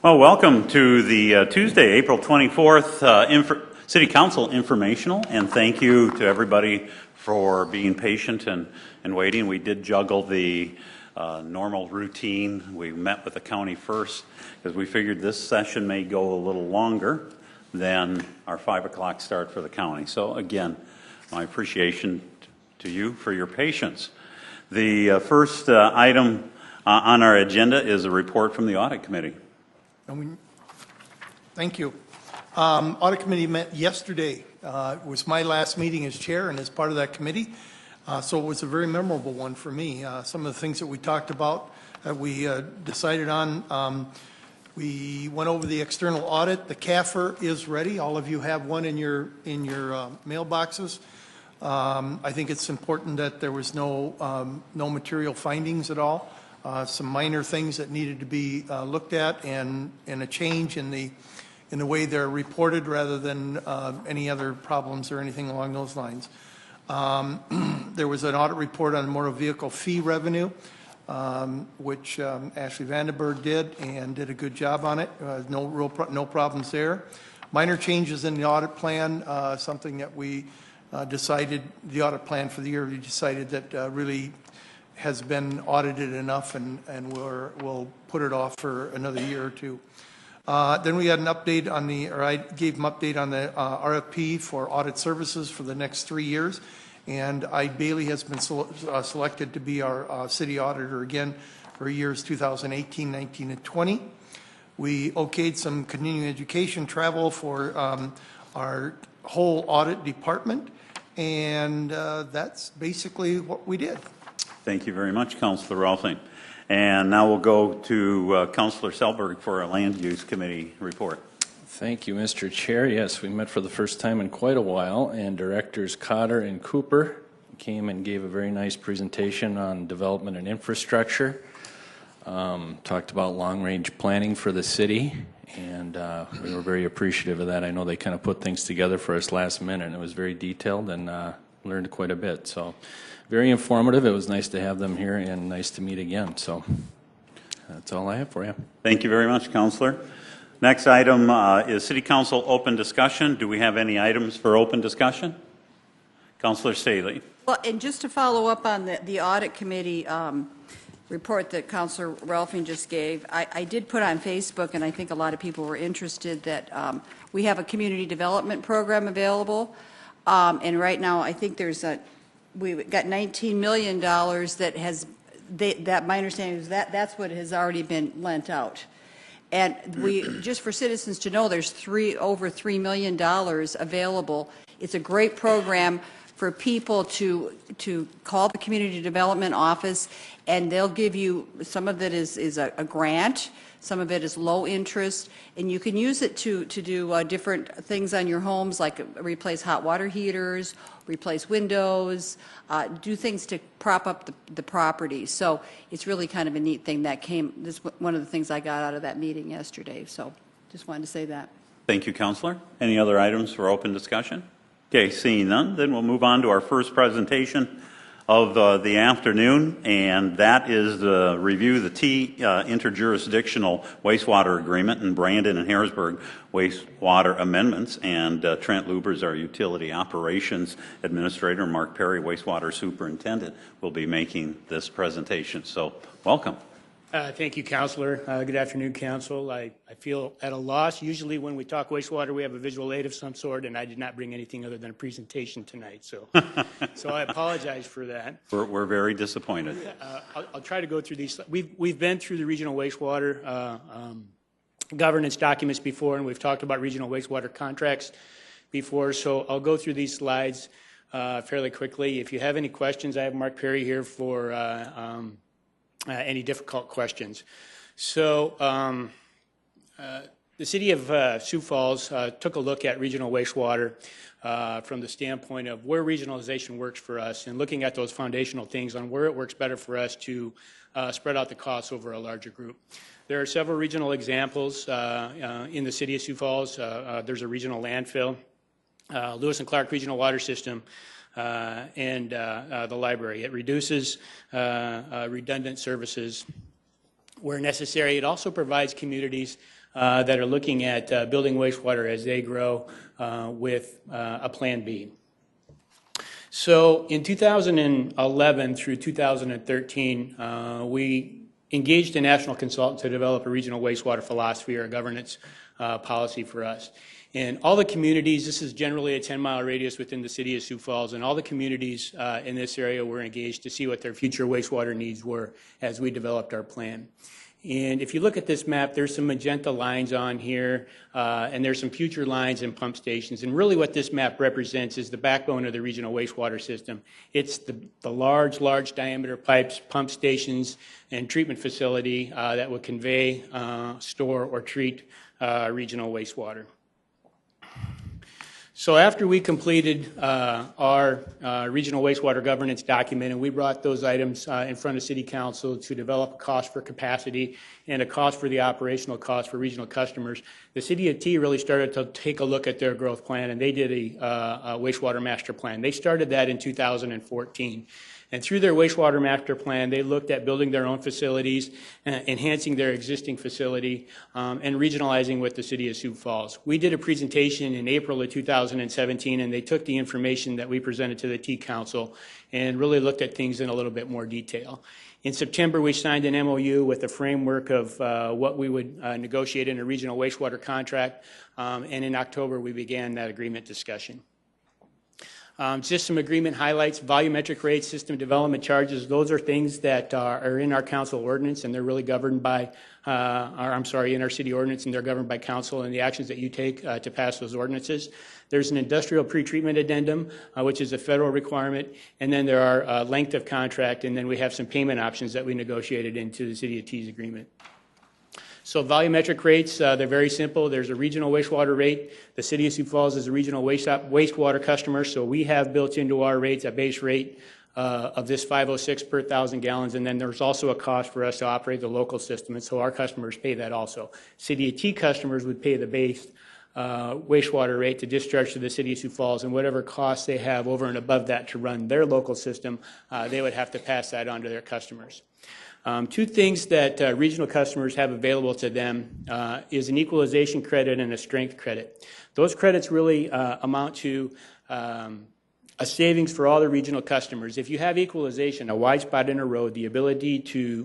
Well, welcome to the Tuesday, April 24th City Council Informational, and thank you to everybody for being patient and waiting. We did juggle the normal routine. We met with the county first because we figured this session may go a little longer than our 5 o'clock start for the county. So again, my appreciation to you for your patience. The first item on our agenda is a report from the Audit Committee. Thank you. Audit Committee met yesterday. It was my last meeting as chair and as part of that committee. So it was a very memorable one for me. Some of the things that we talked about that we decided on. We went over the external audit. The CAFR is ready. All of you have one in your mailboxes. I think it's important that there was no material findings at all. Some minor things that needed to be looked at, and a change in the way they're reported rather than any other problems or anything along those lines. There was an audit report on motor vehicle fee revenue, which Ashley Vandenberg did a good job on it. No problems there. Minor changes in the audit plan, something that we decided, the audit plan for the year, we decided that really has been audited enough, and we'll put it off for another year or two. Then we had an update on I gave them update on the RFP for audit services for the next 3 years. And Bailey has been selected to be our city auditor again for years 2018, 19, and 20. We okayed some continuing education travel for our whole audit department, and that's basically what we did. Thank you very much, Councilor Rolfing. And now we'll go to Councilor Selberg for a Land Use Committee report. Thank you, Mr. Chair. Yes, we met for the first time in quite a while, and Directors Cotter and Cooper came and gave a very nice presentation on development and infrastructure. Talked about long-range planning for the city, and we were very appreciative of that. I know they kind of put things together for us last minute, and it was very detailed, and learned quite a bit. So very informative. It was nice to have them here and nice to meet again. So that's all I have for you. Thank you very much, Councilor. Next item is City Council open discussion. Do we have any items for open discussion? Councilor Staley. Well, and just to follow up on the Audit Committee report that Councilor Rolfing just gave, I did put on Facebook, and I think a lot of people were interested, that we have a community development program available. And right now, I think we've got $19 million that has, that my understanding is that's what has already been lent out. And just for citizens to know, there's over $3 million available. It's a great program for people to call the community development office, and they'll give you, some of it is a grant, some of it is low interest, and you can use it to do different things on your homes, like replace hot water heaters, replace windows, do things to prop up the property. So it's really kind of a neat thing that this is one of the things I got out of that meeting yesterday. So just wanted to say that. Thank you, Councilor. Any other items for open discussion? Okay, seeing none, then we'll move on to our first presentation of the afternoon, and that is the review of the interjurisdictional wastewater agreement in Brandon and Harrisburg wastewater amendments. And Trent Lubers, our utility operations administrator, Mark Perry, wastewater superintendent, will be making this presentation. So welcome. Thank you, Councilor. Good afternoon, Council. I feel at a loss. Usually when we talk wastewater, we have a visual aid of some sort, and I did not bring anything other than a presentation tonight. So I apologize for that. We're very disappointed. I'll try to go through these. We've been through the regional wastewater governance documents before, and we've talked about regional wastewater contracts before. So I'll go through these slides fairly quickly. If you have any questions, I have Mark Perry here for any difficult questions. So the city of Sioux Falls took a look at regional wastewater from the standpoint of where regionalization works for us, and looking at those foundational things on where it works better for us to spread out the costs over a larger group. There are several regional examples in the city of Sioux Falls. There's a regional landfill, Lewis and Clark Regional Water System. and the library. It reduces redundant services where necessary. It also provides communities that are looking at building wastewater as they grow with a Plan B. So in 2011 through 2013, we engaged a national consultant to develop a regional wastewater philosophy or a governance policy for us. And all the communities, this is generally a 10-mile radius within the city of Sioux Falls, and all the communities in this area were engaged to see what their future wastewater needs were as we developed our plan. And if you look at this map, there's some magenta lines on here, and there's some future lines and pump stations. And really what this map represents is the backbone of the regional wastewater system. It's the large diameter pipes, pump stations, and treatment facility that would convey, store, or treat regional wastewater. So after we completed our regional wastewater governance document, and we brought those items in front of City Council to develop a cost for capacity and a cost for the operational cost for regional customers, the City of T really started to take a look at their growth plan, and they did a wastewater master plan. They started that in 2014. And through their wastewater master plan, they looked at building their own facilities, enhancing their existing facility, and regionalizing with the city of Sioux Falls. We did a presentation in April of 2017, and they took the information that we presented to the T Council and really looked at things in a little bit more detail. In September, we signed an MOU with a framework of what we would negotiate in a regional wastewater contract, and in October, we began that agreement discussion. Just some agreement highlights, volumetric rates, system development charges, those are things that are in our council ordinance, and they're really governed by, in our city ordinance, and they're governed by council and the actions that you take to pass those ordinances. There's an industrial pretreatment addendum, which is a federal requirement, and then there are length of contract, and then we have some payment options that we negotiated into the City of T's agreement. So volumetric rates, they're very simple. There's a regional wastewater rate. The City of Sioux Falls is a regional wastewater customer, so we have built into our rates a base rate of this 506 per 1,000 gallons, and then there's also a cost for us to operate the local system, and so our customers pay that also. City of T customers would pay the base wastewater rate to discharge to the City of Sioux Falls, and whatever costs they have over and above that to run their local system, they would have to pass that on to their customers. Two things that regional customers have available to them is an equalization credit and a strength credit. Those credits really amount to a savings for all the regional customers. If you have equalization, a wide spot in a road, the ability to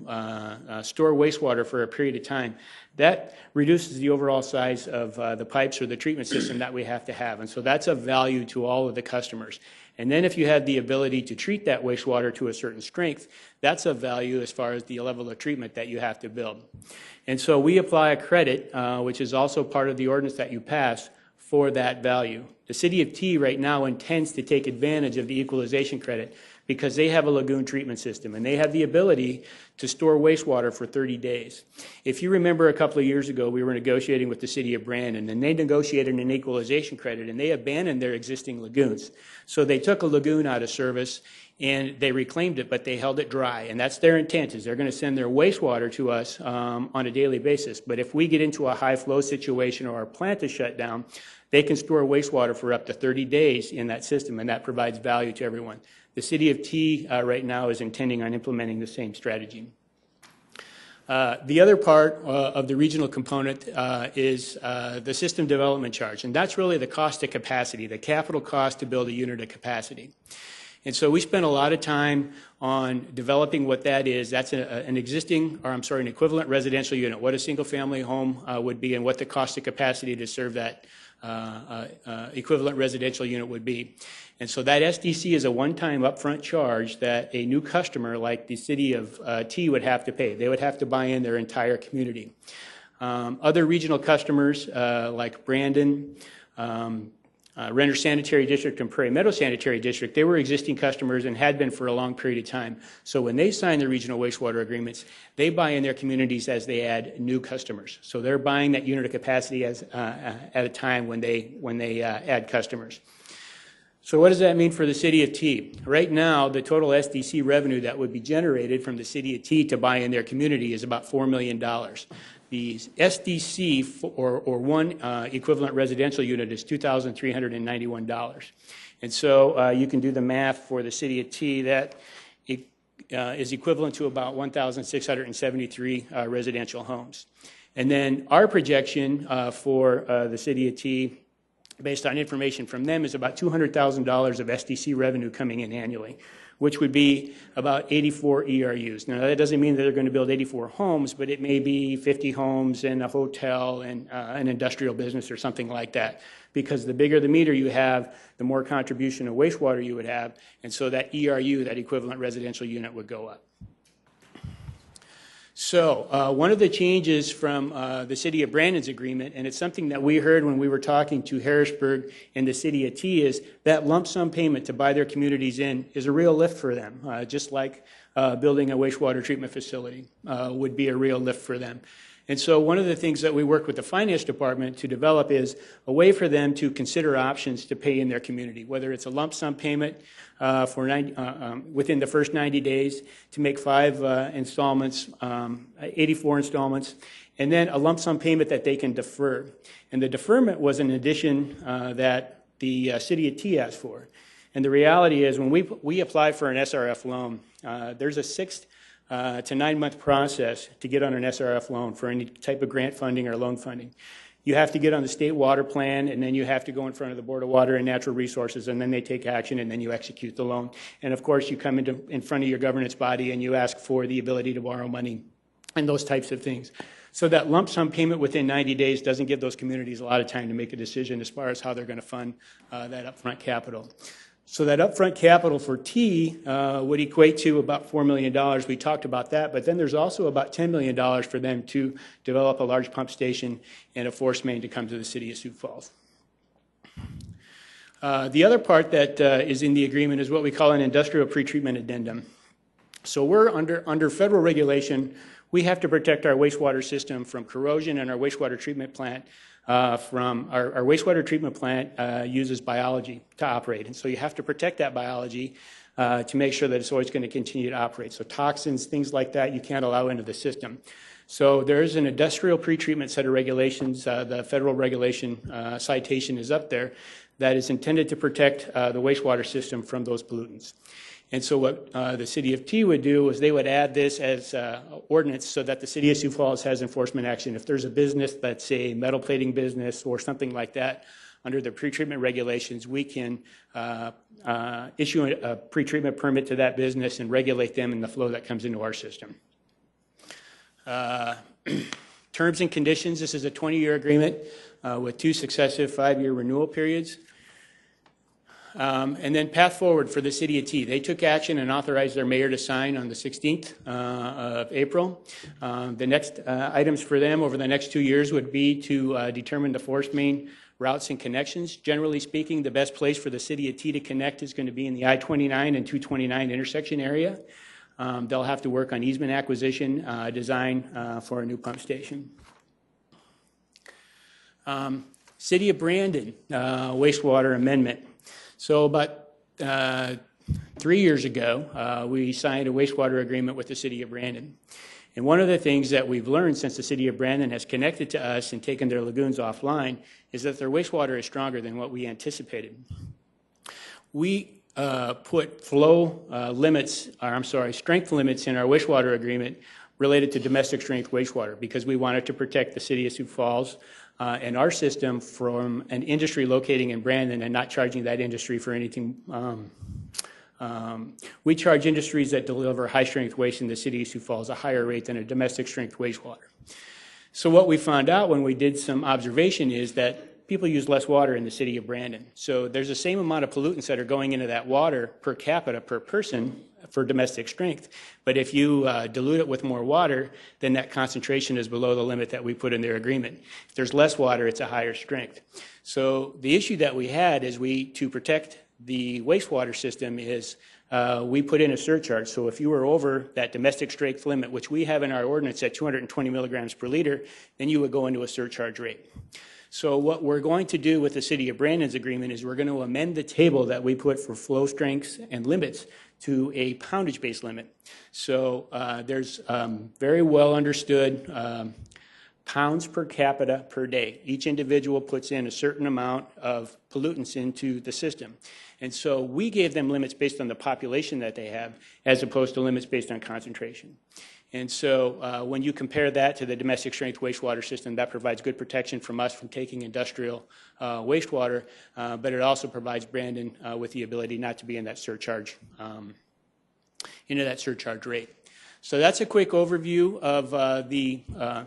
store wastewater for a period of time, that reduces the overall size of the pipes or the treatment system that we have to have. And so that's of value to all of the customers. And then if you have the ability to treat that wastewater to a certain strength, that's of value as far as the level of treatment that you have to build. And so we apply a credit, which is also part of the ordinance that you pass, for that value. The City of T right now intends to take advantage of the equalization credit because they have a lagoon treatment system and they have the ability to store wastewater for 30 days. If you remember a couple of years ago, we were negotiating with the City of Brandon, and they negotiated an equalization credit, and they abandoned their existing lagoons. So they took a lagoon out of service and they reclaimed it, but they held it dry, and that's their intent, is they're going to send their wastewater to us on a daily basis. But if we get into a high flow situation or our plant is shut down, they can store wastewater for up to 30 days in that system, and that provides value to everyone. The City of T right now is intending on implementing the same strategy. The other part of the regional component is the system development charge, and that's really the cost of capacity, the capital cost to build a unit of capacity. And so we spent a lot of time on developing what that is. That's an equivalent residential unit, what a single-family home would be, and what the cost of capacity to serve that equivalent residential unit would be. And so that SDC is a one-time upfront charge that a new customer like the City of T would have to pay. They would have to buy in their entire community. Other regional customers like Brandon, Renner Sanitary District and Prairie Meadow Sanitary District, they were existing customers and had been for a long period of time. So when they sign the regional wastewater agreements, they buy in their communities as they add new customers. So they're buying that unit of capacity as, at a time when they add customers. So what does that mean for the City of T? Right now, the total SDC revenue that would be generated from the City of T to buy in their community is about $4 million. The SDC or one equivalent residential unit is $2,391. And so you can do the math for the city of T. That is equivalent to about 1,673 residential homes. And then our projection for the city of T, based on information from them, is about $200,000 of SDC revenue coming in annually, which would be about 84 ERUs. Now, that doesn't mean that they're going to build 84 homes, but it may be 50 homes and a hotel and an industrial business or something like that. Because the bigger the meter you have, the more contribution of wastewater you would have, and so that ERU, that equivalent residential unit, would go up. So one of the changes from the City of Brandon's agreement, and it's something that we heard when we were talking to Harrisburg and the City of T, is that lump sum payment to buy their communities in is a real lift for them, just like building a wastewater treatment facility would be a real lift for them. And so one of the things that we worked with the finance department to develop is a way for them to consider options to pay in their community, whether it's a lump sum payment within the first 90 days to make 5 installments, 84 installments, and then a lump sum payment that they can defer. And the deferment was an addition that the city of T asked for. And the reality is when we apply for an SRF loan, there's a 6 to 9 month process to get on an SRF loan for any type of grant funding or loan funding. You have to get on the state water plan, and then you have to go in front of the Board of Water and Natural Resources, and then they take action, and then you execute the loan. And of course, you come in front of your governance body and you ask for the ability to borrow money and those types of things. So that lump sum payment within 90 days doesn't give those communities a lot of time to make a decision as far as how they're going to fund that upfront capital. So that upfront capital for T would equate to about $4 million. We talked about that, but then there's also about $10 million for them to develop a large pump station and a force main to come to the city of Sioux Falls. The other part that is in the agreement is what we call an industrial pretreatment addendum. So we're under federal regulation. We have to protect our wastewater system from corrosion, and our wastewater treatment plant from our wastewater treatment plant uses biology to operate. And so you have to protect that biology to make sure that it's always going to continue to operate. So toxins, things like that, you can't allow into the system. So there's an industrial pretreatment set of regulations. The federal regulation citation is up there that is intended to protect the wastewater system from those pollutants. And so what the city of T would do is they would add this as ordinance so that the city of Sioux Falls has enforcement action. If there's a business that's a metal plating business or something like that, under the pretreatment regulations, we can issue a pretreatment permit to that business and regulate them in the flow that comes into our system. Terms and conditions, this is a 20-year agreement with 2 successive 5-year renewal periods. And then path forward for the city of T. They took action and authorized their mayor to sign on the 16th of April. The next items for them over the next 2 years would be to determine the force main routes and connections. Generally speaking, the best place for the city of T to connect is going to be in the I-29 and 229 intersection area. They'll have to work on easement acquisition, design for a new pump station. City of Brandon wastewater amendment. So about 3 years ago, we signed a wastewater agreement with the City of Brandon. And one of the things that we've learned since the City of Brandon has connected to us and taken their lagoons offline is that their wastewater is stronger than what we anticipated. We put strength limits in our wastewater agreement related to domestic strength wastewater because we wanted to protect the city of Sioux Falls and our system from an industry locating in Brandon and not charging that industry for anything. We charge industries that deliver high-strength waste in the city of Sioux Falls a higher rate than a domestic-strength wastewater. So what we found out when we did some observation is that people use less water in the city of Brandon. So there's the same amount of pollutants that are going into that water per capita per person for domestic strength. But if you dilute it with more water, then that concentration is below the limit that we put in their agreement. If there's less water, it's a higher strength. So the issue that we had is to protect the wastewater system is we put in a surcharge. So if you were over that domestic strength limit, which we have in our ordinance at 220 milligrams per liter, then you would go into a surcharge rate. So what we're going to do with the City of Brandon's agreement is we're going to amend the table that we put for flow strengths and limits to a poundage-based limit. So there's very well understood pounds per capita per day. Each individual puts in a certain amount of pollutants into the system. And so we gave them limits based on the population that they have, as opposed to limits based on concentration. And so when you compare that to the domestic strength wastewater system, that provides good protection from us from taking industrial wastewater, but it also provides Brandon with the ability not to be in that surcharge, rate. So that's a quick overview of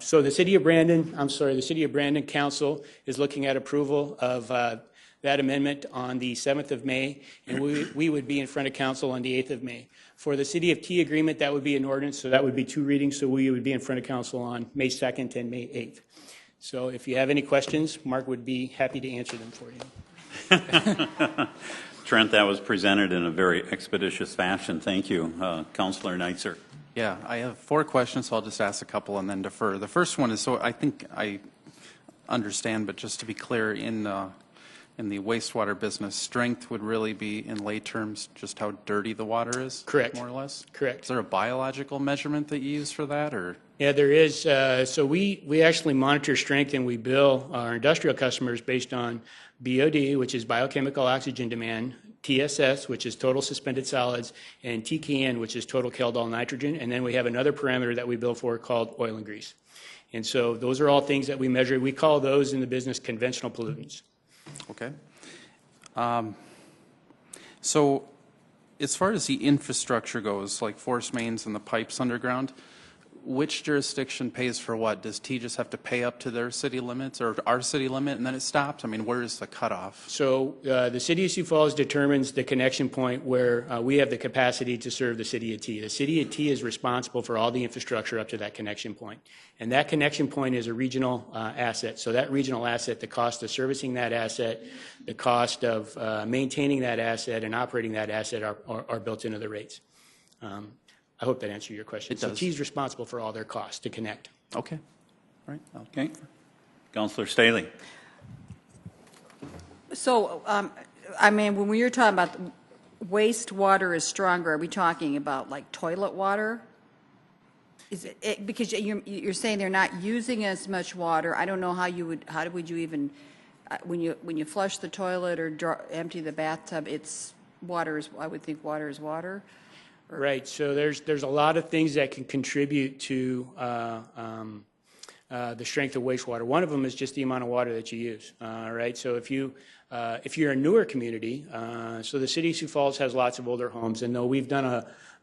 so the City of Brandon Council is looking at approval of that amendment on the 7th of May, and we would be in front of council on the 8th of May. For the City of T agreement, that would be an ordinance, so that would be 2 readings, so we would be in front of council on May 2nd and May 8th. So if you have any questions, Mark would be happy to answer them for you. Trent, that was presented in a very expeditious fashion. Thank you. Councilor Neitzer. Yeah, I have 4 questions, so I'll just ask a couple and then defer. The first one is, so I think I understand, but just to be clear, in the wastewater business, strength would really be, in lay terms, just how dirty the water is? Correct. More or less? Correct. Is there a biological measurement that you use for that, or? Yeah, there is. So we actually monitor strength, and we bill our industrial customers based on BOD, which is biochemical oxygen demand, TSS, which is total suspended solids, and TKN, which is total Kaldol nitrogen. And then we have another parameter that we bill for called oil and grease. And so those are all things that we measure. We call those in the business conventional pollutants. Okay. So as far as the infrastructure goes, like force mains and the pipes underground, which jurisdiction pays for what? Does T just have to pay up to their city limits or our city limit and then it stops? I mean, where is the cutoff? So the City of Sioux Falls determines the connection point where we have the capacity to serve the City of T. The City of T is responsible for all the infrastructure up to that connection point. And that connection point is a regional asset. So that regional asset, the cost of servicing that asset, the cost of maintaining that asset and operating that asset are built into the rates. I hope that answered your question. It does. So T is responsible for all their costs to connect. Okay. All right. Okay. Councilor Staley. So, I mean, when we were talking about wastewater is stronger, are we talking about like toilet water? Is it because you're saying they're not using as much water? I don't know how would you even, when you flush the toilet or empty the bathtub, I would think water is water. Right. So there's a lot of things that can contribute to the strength of wastewater. One of them is just the amount of water that you use. Right. So if you're a newer community, so the City of Sioux Falls has lots of older homes, and though we've done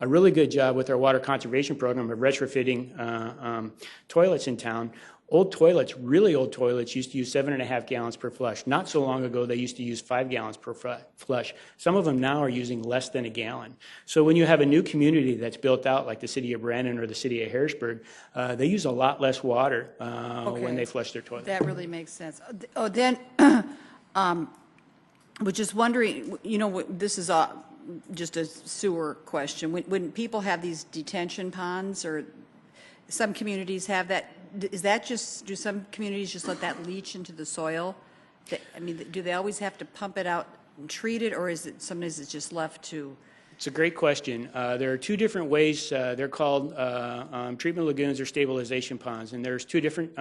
a really good job with our water conservation program of retrofitting toilets in town. Really old toilets used to use 7.5 gallons per flush. Not so long ago, they used to use 5 gallons per flush. Some of them now are using less than a gallon. So when you have a new community that's built out, like the City of Brandon or the City of Harrisburg, they use a lot less water when they flush their toilets. That really makes sense. Oh, then, was just wondering, this is just a sewer question. When people have these detention ponds, or some communities have that, do some communities just let that leach into the soil? I mean, do they always have to pump it out and treat it, or is it sometimes it's just left to? It's a great question. There are 2 different ways. They're called treatment lagoons or stabilization ponds, and there's 2 different.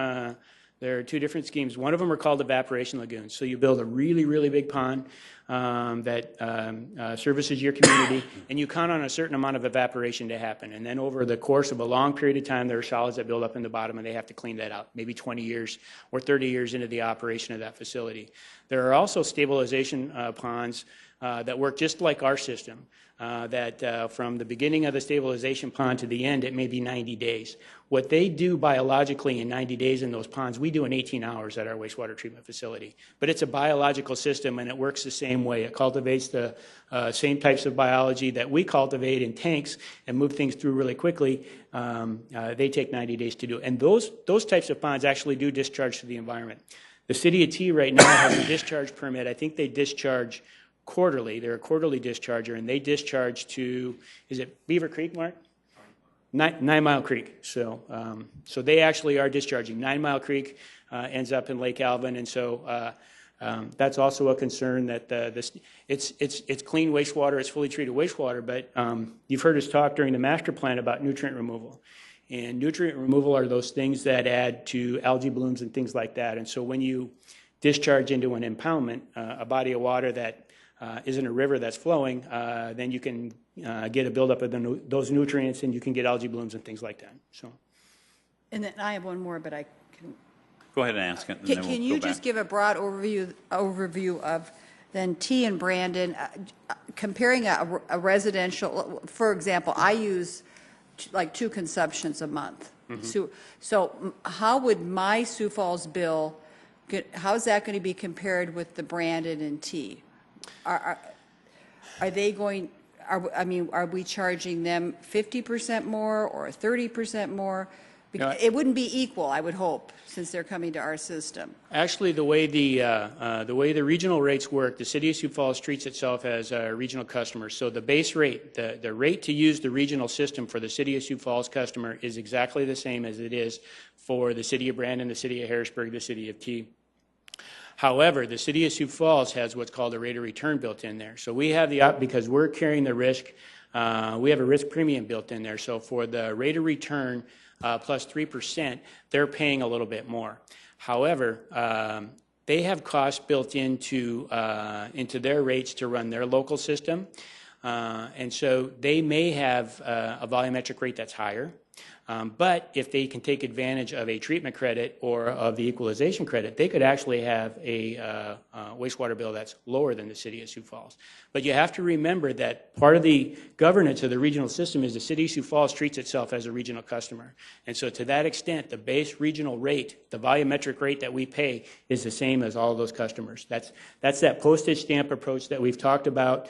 There are 2 different schemes. One of them are called evaporation lagoons. So you build a really, really big pond that services your community, and you count on a certain amount of evaporation to happen. And then over the course of a long period of time, there are solids that build up in the bottom, and they have to clean that out, maybe 20 years or 30 years into the operation of that facility. There are also stabilization ponds that work just like our system, that from the beginning of the stabilization pond to the end, it may be 90 days. What they do biologically in 90 days in those ponds, we do in 18 hours at our wastewater treatment facility. But it's a biological system, and it works the same way. It cultivates the same types of biology that we cultivate in tanks and move things through really quickly. They take 90 days to do. And those types of ponds actually do discharge to the environment. The City of T right now has a discharge permit. I think they discharge quarterly. They're a quarterly discharger, and they discharge to, is it Beaver Creek, Mark? 9 Mile Creek. So they actually are discharging. 9 Mile Creek ends up in Lake Alvin, and so that's also a concern that it's clean wastewater, it's fully treated wastewater, but you've heard us talk during the master plan about nutrient removal. And nutrient removal are those things that add to algae blooms and things like that. And so when you discharge into an impoundment, a body of water that isn't a river that's flowing, then you can get a buildup of those nutrients, and you can get algae blooms and things like that. So. And then I have one more, but I can. Go ahead and ask it, and then Can we'll you go just back. give a broad overview of then T and Brandon, comparing a residential, for example, I use like 2 consumptions a month. So how would my Sioux Falls bill, how's that going to be compared with the Brandon and T? Are they going, are we charging them 50% more or 30% more? Because it wouldn't be equal, I would hope, since they're coming to our system. Actually, the way the regional rates work, the city of Sioux Falls treats itself as a regional customer. So the base rate, the rate to use the regional system for the city of Sioux Falls customer is exactly the same as it is for the city of Brandon, the city of Harrisburg, the city of T. However, the city of Sioux Falls has what's called a rate of return built in there. So we have because we're carrying the risk, we have a risk premium built in there. So for the rate of return, plus 3%, they're paying a little bit more. However, they have costs built into their rates to run their local system, and so they may have a volumetric rate that's higher. But if they can take advantage of a treatment credit or of the equalization credit, they could actually have a wastewater bill that's lower than the city of Sioux Falls. But you have to remember that part of the governance of the regional system is the city of Sioux Falls treats itself as a regional customer. And so to that extent, the base regional rate, the volumetric rate that we pay, is the same as all of those customers. That's that postage stamp approach that we've talked about.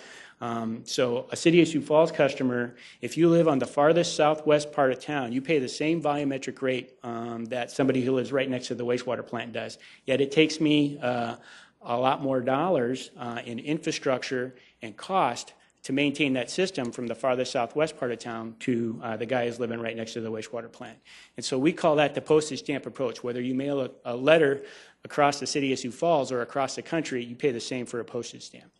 So a city of Sioux Falls customer, if you live on the farthest southwest part of town, you pay the same volumetric rate that somebody who lives right next to the wastewater plant does. Yet it takes me a lot more dollars in infrastructure and cost to maintain that system from the farthest southwest part of town to the guy who's living right next to the wastewater plant. And so we call that the postage stamp approach. Whether you mail a letter across the city of Sioux Falls or across the country, you pay the same for a postage stamp.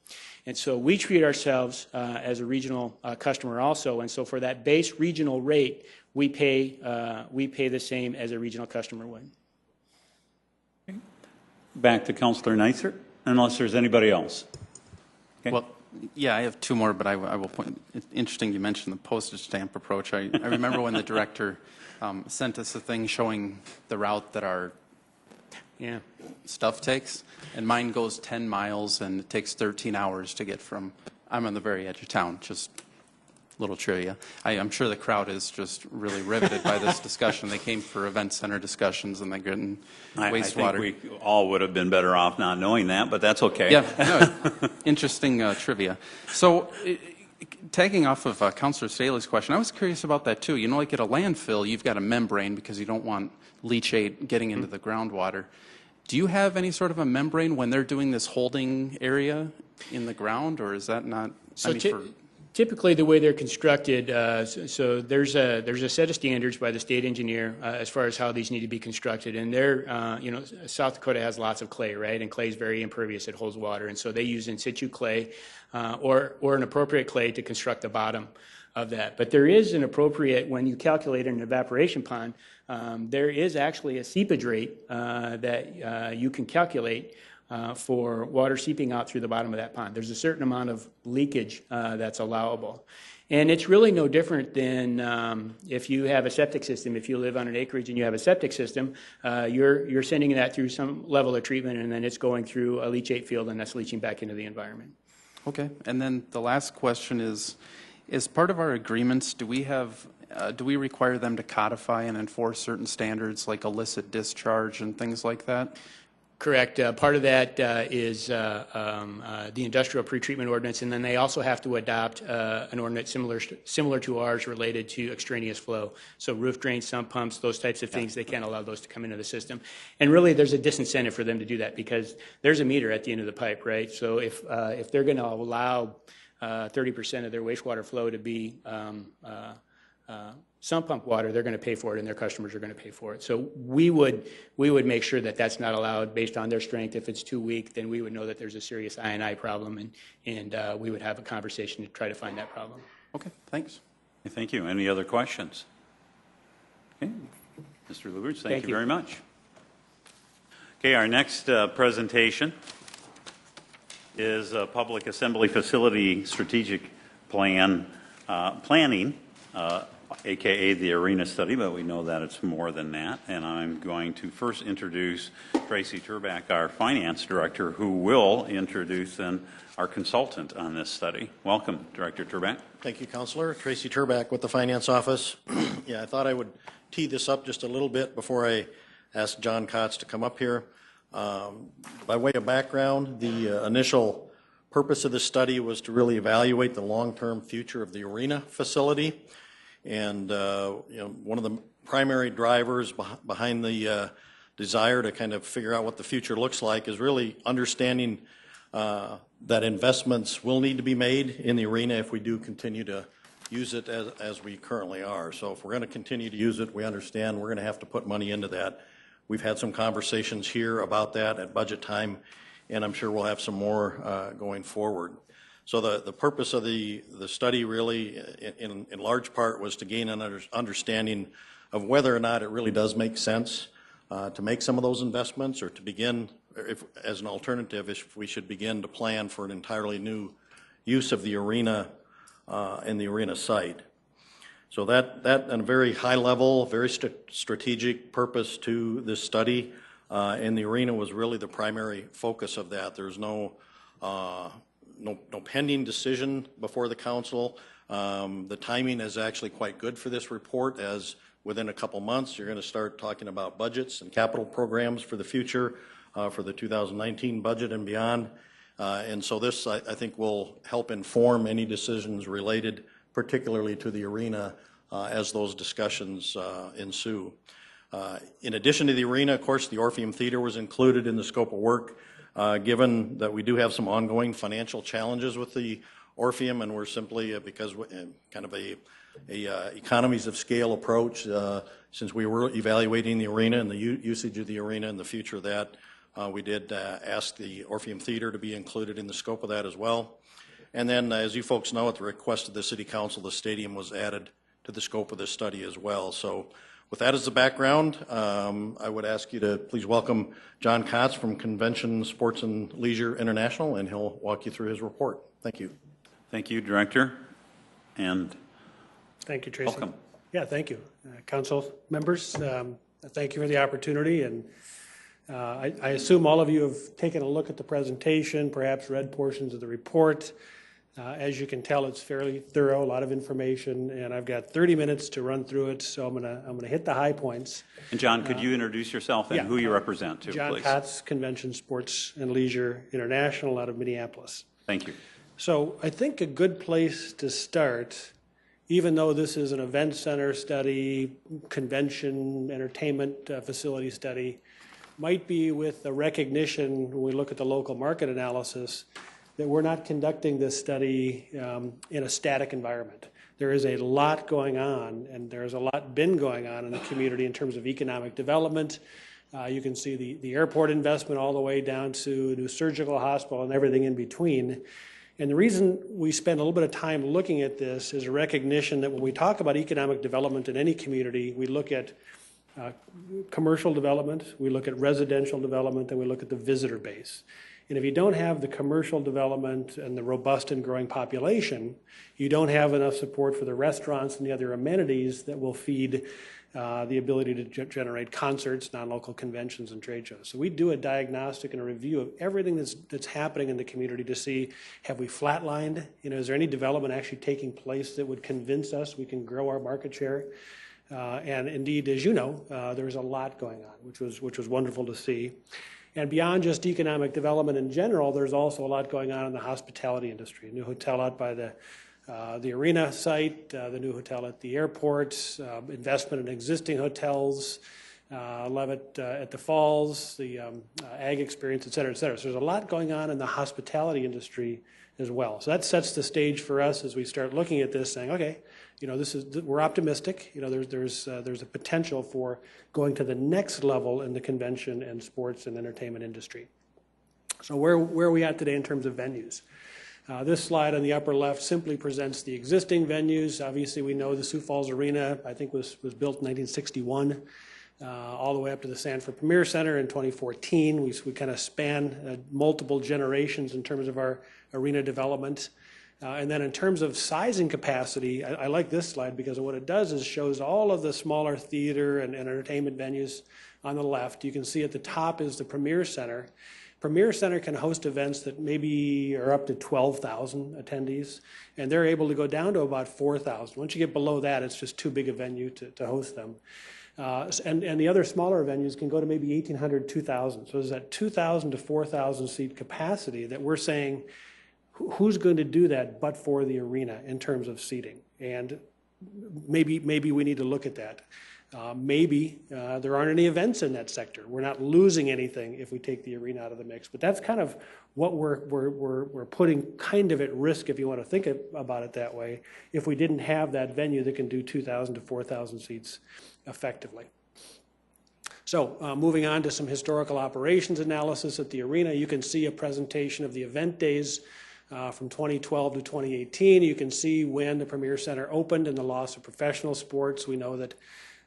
And so we treat ourselves as a regional customer also. And so for that base regional rate, we pay the same as a regional customer would. Back to Councilor Neitzer, unless there's anybody else. Okay. Well, yeah, I have 2 more, but I will point. It's interesting you mentioned the postage stamp approach. I remember when the director sent us a thing showing the route that our stuff takes, and mine goes 10 miles, and it takes 13 hours to get from, I'm on the very edge of town, just little trivia. I'm sure the crowd is just really riveted by this discussion. They came for event center discussions, and they're getting wastewater. I think we all would have been better off not knowing that, but that's okay. Yeah, no, interesting trivia. So, tagging off of Councilor Staley's question, I was curious about that too. You know, like at a landfill, you've got a membrane because you don't want leachate getting into the groundwater. Do you have any sort of a membrane when they're doing this holding area in the ground, or is that not? So typically, the way they're constructed, so there's a set of standards by the state engineer as far as how these need to be constructed, and they're, South Dakota has lots of clay, right? And clay is very impervious; it holds water, and so they use in situ clay or an appropriate clay to construct the bottom of that. But there is an appropriate, when you calculate an evaporation pond, there is actually a seepage rate that you can calculate for water seeping out through the bottom of that pond. There's a certain amount of leakage that's allowable. And it's really no different than if you have a septic system. If you live on an acreage and you have a septic system, you're sending that through some level of treatment, and then it's going through a leachate field, and that's leaching back into the environment. Okay. And then the last question is, as part of our agreements, do we require them to codify and enforce certain standards like illicit discharge and things like that? Correct. Part of that is the industrial pretreatment ordinance, and then they also have to adopt an ordinance similar to ours related to extraneous flow. So roof drains, sump pumps, those types of things, they can't allow those to come into the system. And really, there's a disincentive for them to do that because there's a meter at the end of the pipe, right? So if they're going to allow 30% of their wastewater flow to be sump pump water, they're going to pay for it, and their customers are going to pay for it. So we would make sure that that's not allowed based on their strength. If it's too weak, then we would know that there's a serious I&I problem, and we would have a conversation to try to find that problem. Okay, thanks. Thank you. Any other questions? Mr. Luberts, thank Thank you you. very much. Okay, our next presentation is a Public Assembly Facility Strategic Planning, AKA the Arena Study, but we know that it's more than that. And I'm going to first introduce Tracy Turback, our Finance Director, who will introduce then our consultant on this study. Welcome, Director Turback. Thank you, Counselor. Tracy Turback with the Finance Office. Yeah, I thought I would tee this up just a little bit before I ask John Kotz to come up here. By way of background, the initial purpose of this study was to really evaluate the long-term future of the arena facility. And one of the primary drivers behind the desire to kind of figure out what the future looks like is really understanding that investments will need to be made in the arena if we do continue to use it as we currently are. So if we're going to continue to use it, we understand we're going to have to put money into that. We've had some conversations here about that at budget time, and I'm sure we'll have some more going forward. So the purpose of the study really, in large part, was to gain an understanding of whether or not it really does make sense to make some of those investments, or to begin, as an alternative, if we should begin to plan for an entirely new use of the arena and the arena site. So that on a very high level, very strategic purpose to this study, and the arena was really the primary focus of that. There's no pending decision before the council. The timing is actually quite good for this report, as within a couple months you're going to start talking about budgets and capital programs for the future, for the 2019 budget and beyond. And so this, I think, will help inform any decisions related particularly to the arena as those discussions ensue. In addition to the arena, of course, the Orpheum Theater was included in the scope of work, given that we do have some ongoing financial challenges with the Orpheum, and we're simply, because kind of a economies of scale approach, since we were evaluating the arena and the usage of the arena and the future of that, we did ask the Orpheum Theater to be included in the scope of that as well. And then, as you folks know, at the request of the City Council, the stadium was added to the scope of this study as well. So with that as the background, I would ask you to please welcome John Kotz from Convention, Sports and Leisure International, and he'll walk you through his report. Thank you. Thank you, Director. And thank you, Tracy. welcome. Yeah, thank you. Council members, thank you for the opportunity. And I assume all of you have taken a look at the presentation, perhaps read portions of the report. As you can tell, it's fairly thorough, a lot of information, and I've got 30 minutes to run through it, so I'm gonna hit the high points. And John, could you introduce yourself and who you represent too, John please? Kotz, Convention, Sports and Leisure International out of Minneapolis. Thank you. So I think a good place to start, even though this is an event center study, convention, entertainment facility study, might be with the recognition when we look at the local market analysis that we're not conducting this study in a static environment. There is a lot going on, and there's a lot been going on in the community in terms of economic development. You can see the airport investment all the way down to a new surgical hospital and everything in between. And the reason we spend a little bit of time looking at this is a recognition that when we talk about economic development in any community, we look at commercial development, we look at residential development, and we look at the visitor base. And if you don't have the commercial development and the robust and growing population, you don't have enough support for the restaurants and the other amenities that will feed the ability to generate concerts, non-local conventions, and trade shows. So we do a diagnostic and a review of everything that's happening in the community to see, have we flatlined? You know, is there any development actually taking place that would convince us we can grow our market share? And indeed, as you know, there's a lot going on, which was wonderful to see. And beyond just economic development in general, there's also a lot going on in the hospitality industry. A new hotel out by the arena site, the new hotel at the airport, investment in existing hotels, Levitt at the Falls, the ag experience, et cetera, et cetera. So there's a lot going on in the hospitality industry as well. So that sets the stage for us as we start looking at this, saying, okay, you know, we're optimistic. You know, there's a potential for going to the next level in the convention and sports and entertainment industry. So where are we at today in terms of venues? This slide on the upper left simply presents the existing venues. Obviously, we know the Sioux Falls Arena, I think, was built in 1961. all the way up to the Sanford Premier Center in 2014. We kind of span multiple generations in terms of our arena development. And then in terms of size and capacity, I like this slide because what it does is shows all of the smaller theater and entertainment venues on the left. You can see at the top is the Premier Center. Premier Center can host events that maybe are up to 12,000 attendees, and they're able to go down to about 4,000. Once you get below that, it's just too big a venue to host them. And the other smaller venues can go to maybe 1,800, 2,000. So there's that 2,000 to 4,000 seat capacity that we're saying, who's going to do that but for the arena in terms of seating? And maybe we need to look at that. Maybe there aren't any events in that sector. We're not losing anything if we take the arena out of the mix. But that's kind of what we're putting kind of at risk, if you want to think about it that way, if we didn't have that venue that can do 2,000 to 4,000 seats effectively. So moving on to some historical operations analysis at the arena, you can see a presentation of the event days from 2012 to 2018. You can see when the Premier Center opened and the loss of professional sports. We know that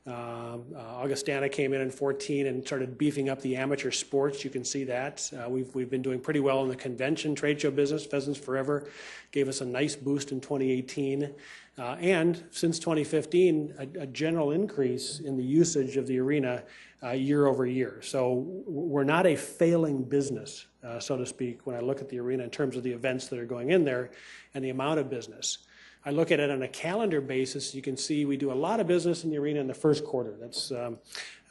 Augustana came in 14 and started beefing up the amateur sports. You can see that. We've been doing pretty well in the convention trade show business. Pheasants Forever gave us a nice boost in 2018. And since 2015, a general increase in the usage of the arena year over year. So we're not a failing business, so to speak, when I look at the arena in terms of the events that are going in there and the amount of business. I look at it on a calendar basis. You can see we do a lot of business in the arena in the first quarter. That's a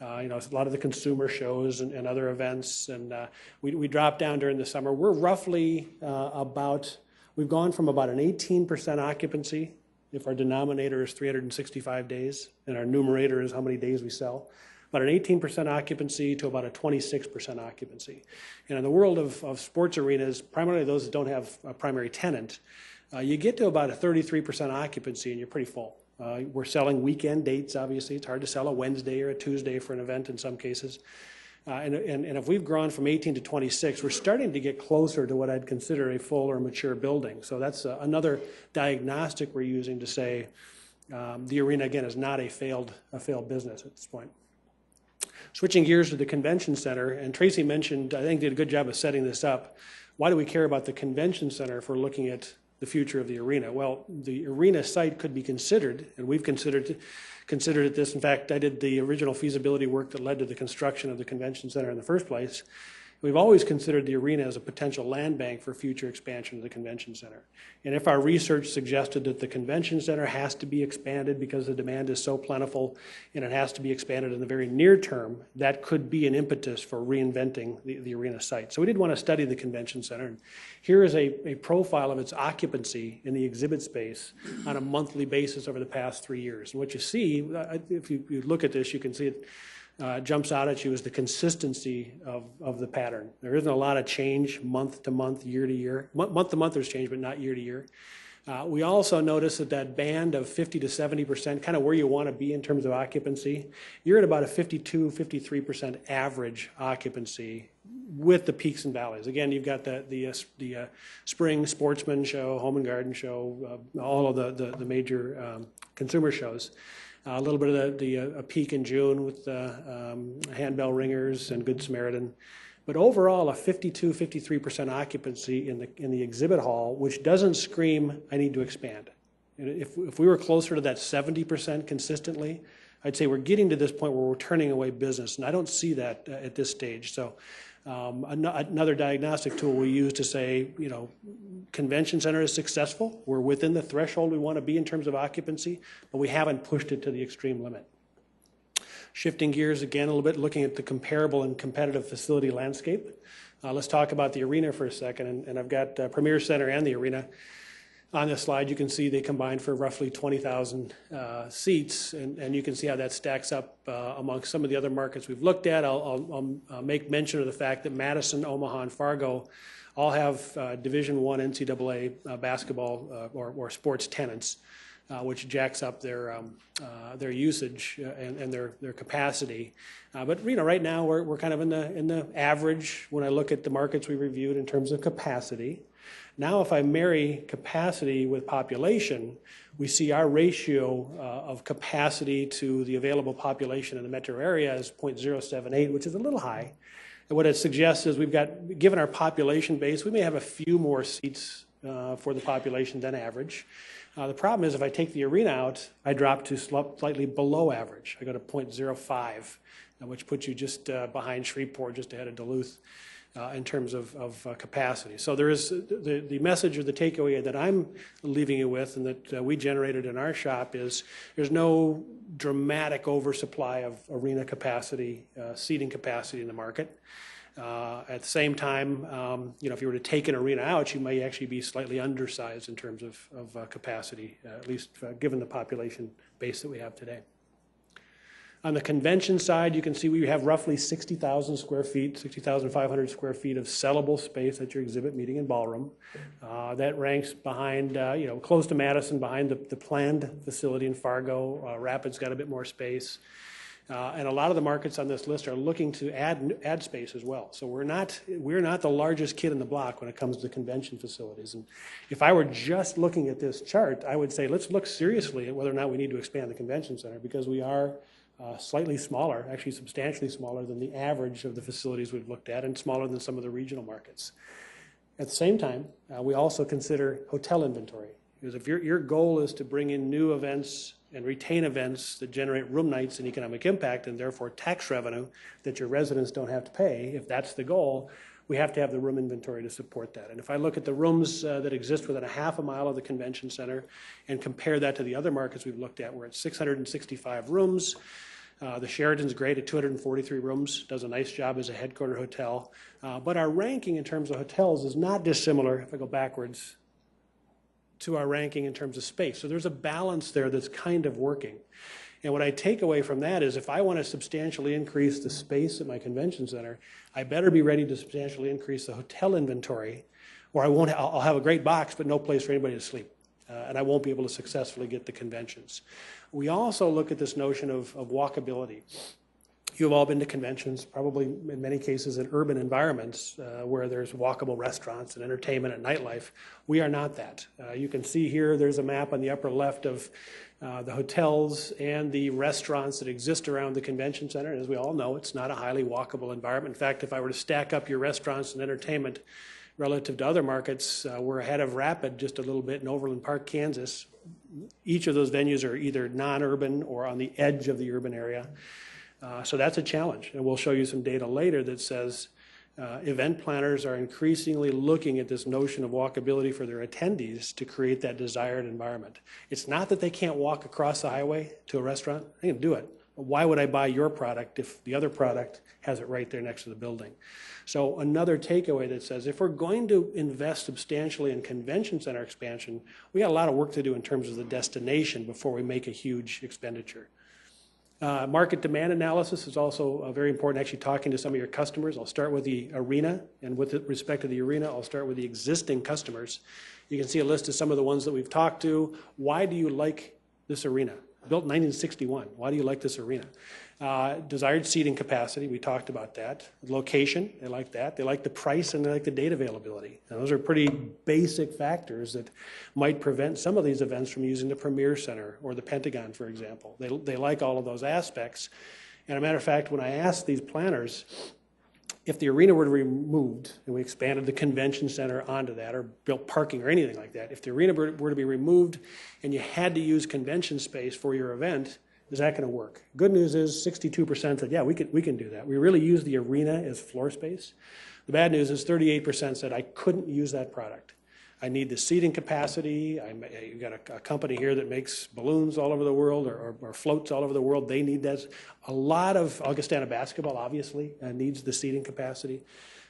lot of the consumer shows and other events, and we drop down during the summer. We're roughly we've gone from about an 18% occupancy if our denominator is 365 days and our numerator is how many days we sell. About an 18% occupancy to about a 26% occupancy. And in the world of sports arenas, primarily those that don't have a primary tenant, you get to about a 33% occupancy and you're pretty full. We're selling weekend dates, obviously. It's hard to sell a Wednesday or a Tuesday for an event in some cases. And if we've grown from 18 to 26, we're starting to get closer to what I'd consider a full or mature building. So that's another diagnostic we're using to say the arena, again, is not a failed business at this point. Switching gears to the convention center, and Tracy mentioned, I think did a good job of setting this up. Why do we care about the convention center if we're looking at the future of the arena? Well, the arena site could be considered, and we've considered this. In fact, I did the original feasibility work that led to the construction of the convention center in the first place. We've always considered the arena as a potential land bank for future expansion of the convention center. And if our research suggested that the convention center has to be expanded because the demand is so plentiful and it has to be expanded in the very near term, that could be an impetus for reinventing the arena site. So we did want to study the convention center. And here is a profile of its occupancy in the exhibit space on a monthly basis over the past 3 years. And what you see, if you look at this, you can see it jumps out at you is the consistency of the pattern. There isn't a lot of change month to month, year to year. Month to month there's change, but not year to year. We also notice that band of 50 to 70%, kind of where you want to be in terms of occupancy, you're at about a 52, 53% average occupancy with the peaks and valleys. Again, you've got the spring sportsman show, home and garden show, all of the major consumer shows. A little bit of a peak in June with handbell ringers and Good Samaritan. But overall, a 52, 53% occupancy in the exhibit hall, which doesn't scream, I need to expand. If we were closer to that 70% consistently, I'd say we're getting to this point where we're turning away business, and I don't see that at this stage. So another diagnostic tool we use to say, convention center is successful. We're within the threshold we want to be in terms of occupancy, but we haven't pushed it to the extreme limit. Shifting gears again a little bit, looking at the comparable and competitive facility landscape. Let's talk about the arena for a second, and I've got Premier Center and the arena. On this slide, you can see they combine for roughly 20,000 seats, and you can see how that stacks up amongst some of the other markets we've looked at. I'll make mention of the fact that Madison, Omaha, and Fargo all have Division I NCAA basketball or sports tenants, which jacks up their usage and their capacity. But right now we're kind of in the average when I look at the markets we reviewed in terms of capacity. Now, if I marry capacity with population, we see our ratio of capacity to the available population in the metro area is 0.078, which is a little high. And what it suggests is we've got, given our population base, we may have a few more seats for the population than average. The problem is if I take the arena out, I drop to slightly below average. I go to 0.05, which puts you just behind Shreveport, just ahead of Duluth. In terms of capacity. So there is the message or the takeaway that I'm leaving you with and that we generated in our shop is there's no dramatic oversupply of arena capacity, seating capacity in the market. At the same time, if you were to take an arena out, you may actually be slightly undersized in terms of capacity, at least given the population base that we have today. On the convention side, you can see we have roughly 60,000 square feet, 60,500 square feet of sellable space at your exhibit, meeting, and ballroom. That ranks behind, close to Madison, behind the planned facility in Fargo. Rapid's got a bit more space. And a lot of the markets on this list are looking to add space as well. So we're not the largest kid in the block when it comes to convention facilities. And if I were just looking at this chart, I would say let's look seriously at whether or not we need to expand the convention center, because we are slightly smaller, actually substantially smaller than the average of the facilities we've looked at, and smaller than some of the regional markets. At the same time, we also consider hotel inventory. Because if your goal is to bring in new events and retain events that generate room nights and economic impact, and therefore tax revenue that your residents don't have to pay, if that's the goal, we have to have the room inventory to support that. And if I look at the rooms that exist within a half a mile of the convention center and compare that to the other markets we've looked at, we're at 665 rooms. The Sheraton's great at 243 rooms, does a nice job as a headquarter hotel. But our ranking in terms of hotels is not dissimilar, if I go backwards, to our ranking in terms of space. So there's a balance there that's kind of working. And what I take away from that is if I want to substantially increase the space at my convention center, I better be ready to substantially increase the hotel inventory, or I'll have a great box but no place for anybody to sleep. And I won't be able to successfully get the conventions. We also look at this notion of walkability. You've all been to conventions, probably in many cases in urban environments where there's walkable restaurants and entertainment and nightlife. We are not that. You can see here there's a map on the upper left of the hotels and the restaurants that exist around the convention center. And as we all know, it's not a highly walkable environment. In fact, if I were to stack up your restaurants and entertainment relative to other markets, we're ahead of Rapid just a little bit in Overland Park, Kansas. Each of those venues are either non-urban or on the edge of the urban area. So that's a challenge. And we'll show you some data later that says event planners are increasingly looking at this notion of walkability for their attendees to create that desired environment. It's not that they can't walk across the highway to a restaurant. They can do it. But why would I buy your product if the other product has it right there next to the building? So another takeaway that says if we're going to invest substantially in convention center expansion, we got a lot of work to do in terms of the destination before we make a huge expenditure. Market demand analysis is also very important, actually talking to some of your customers. I'll start with the arena, and with respect to the arena, I'll start with the existing customers. You can see a list of some of the ones that we've talked to. Why do you like this arena? Built in 1961. Why do you like this arena? Desired seating capacity, we talked about that. Location, they like that. They like the price and they like the date availability. Now, those are pretty basic factors that might prevent some of these events from using the Premier Center or the Pentagon, for example. They like all of those aspects. And as a matter of fact, when I asked these planners, if the arena were to be removed and we expanded the convention center onto that or built parking or anything like that, if the arena were to be removed and you had to use convention space for your event, is that going to work? Good news is 62% said, yeah, we can do that. We really use the arena as floor space. The bad news is 38% said, I couldn't use that product. I need the seating capacity. You've got a company here that makes balloons all over the world or floats all over the world. They need that. A lot of Augustana basketball, obviously, needs the seating capacity.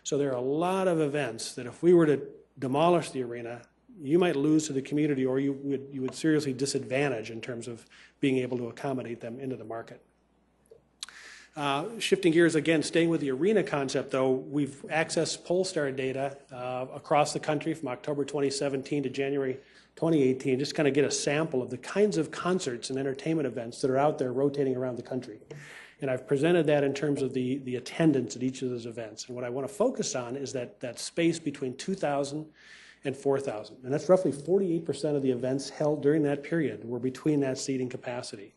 So there are a lot of events that if we were to demolish the arena, you might lose to the community, or you would seriously disadvantage in terms of being able to accommodate them into the market. Shifting gears again, staying with the arena concept though, we've accessed Polestar data across the country from October 2017 to January 2018, just kind of get a sample of the kinds of concerts and entertainment events that are out there rotating around the country. And I've presented that in terms of the attendance at each of those events. And what I want to focus on is that space between 2,000 and 4,000. And that's roughly 48% of the events held during that period were between that seating capacity.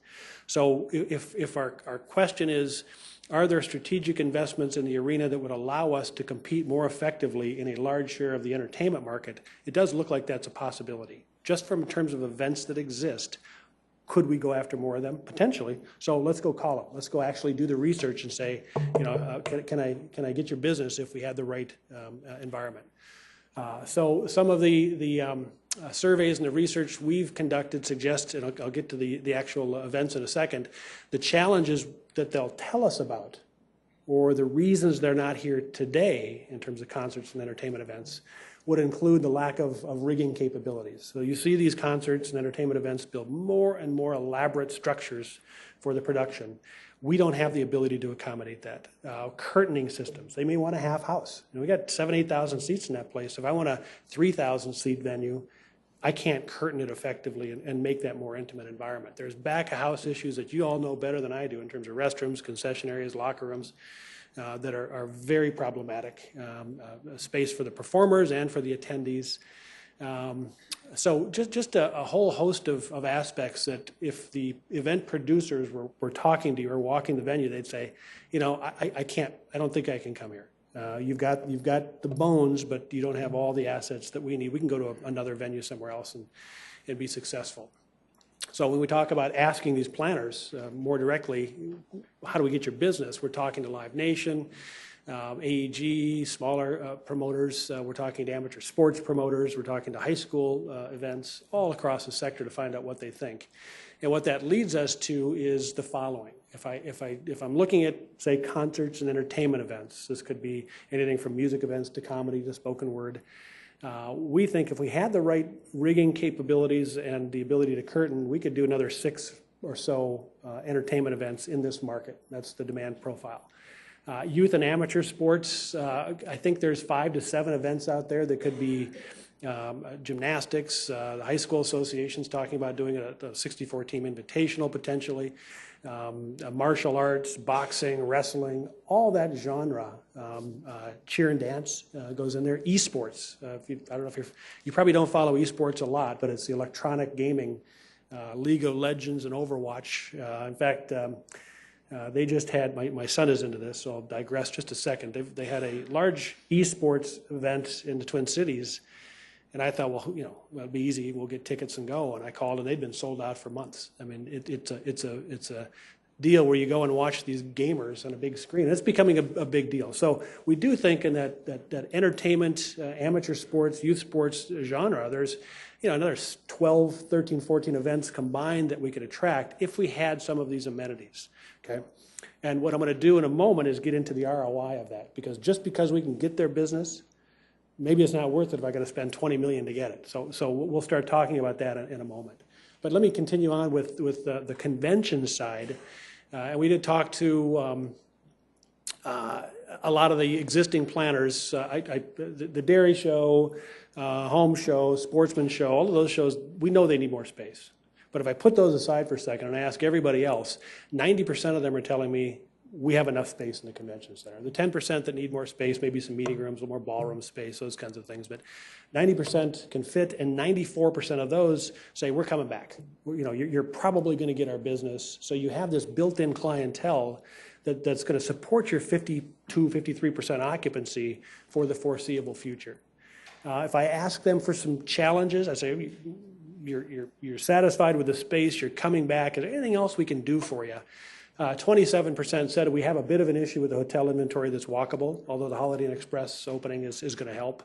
So if our question is, are there strategic investments in the arena that would allow us to compete more effectively in a large share of the entertainment market? It does look like that's a possibility. Just from in terms of events that exist, could we go after more of them? Potentially. So let's go call them. Let's go actually do the research and say, can I get your business if we had the right environment? So some of the surveys and the research we've conducted suggest, and I'll get to the actual events in a second, the challenges that they'll tell us about, or the reasons they're not here today in terms of concerts and entertainment events, would include the lack of rigging capabilities. So you see these concerts and entertainment events build more and more elaborate structures for the production. We don't have the ability to accommodate that. Curtaining systems, they may want a half house. We got 7,000, 8,000 seats in that place. If I want a 3,000 seat venue, I can't curtain it effectively and make that more intimate environment. There's back of house issues that you all know better than I do in terms of restrooms, concession areas, locker rooms, that are very problematic. Space for the performers and for the attendees. So just a whole host of aspects that if the event producers were talking to you or walking the venue, they'd say, I don't think I can come here. You've got the bones, but you don't have all the assets that we need. We can go to another venue somewhere else and be successful. So when we talk about asking these planners more directly, how do we get your business? We're talking to Live Nation, AEG, smaller promoters. We're talking to amateur sports promoters. We're talking to high school events all across the sector to find out what they think. And what that leads us to is the following. If I'm looking at, say, concerts and entertainment events, this could be anything from music events to comedy to spoken word. We think if we had the right rigging capabilities and the ability to curtain, we could do another 6 or so entertainment events in this market. That's the demand profile. Youth and amateur sports, I think there's 5 to 7 events out there that could be gymnastics. The high school association's talking about doing a 64-team invitational potentially. Martial arts, boxing, wrestling, all that genre, cheer and dance goes in there. Esports, I don't know if you probably don't follow esports a lot, but it's the electronic gaming, League of Legends and Overwatch. In fact, they just had, my son is into this, so I'll digress just a second. They had a large esports event in the Twin Cities. And I thought, well, it'll be easy. We'll get tickets and go. And I called, and they'd been sold out for months. I mean, it's a deal where you go and watch these gamers on a big screen. It's becoming a big deal. So we do think in that entertainment, amateur sports, youth sports genre, there's another 12, 13, 14 events combined that we could attract if we had some of these amenities. Okay. And what I'm going to do in a moment is get into the ROI of that, because just because we can get their business, maybe it's not worth it if I got to spend $20 million to get it. So we'll start talking about that in a moment. But let me continue on with the convention side. And we did talk to a lot of the existing planners. The Dairy Show, Home Show, Sportsman Show, all of those shows, we know they need more space. But if I put those aside for a second and I ask everybody else, 90% of them are telling me, we have enough space in the convention center. The 10% that need more space, maybe some meeting rooms, a little more ballroom space, those kinds of things. But 90% can fit, and 94% of those say, we're coming back. You're probably going to get our business. So you have this built-in clientele that's going to support your 52, 53% occupancy for the foreseeable future. If I ask them for some challenges, I say, you're satisfied with the space, you're coming back, is there anything else we can do for you? 27% said we have a bit of an issue with the hotel inventory that's walkable, although the Holiday Inn Express opening is going to help.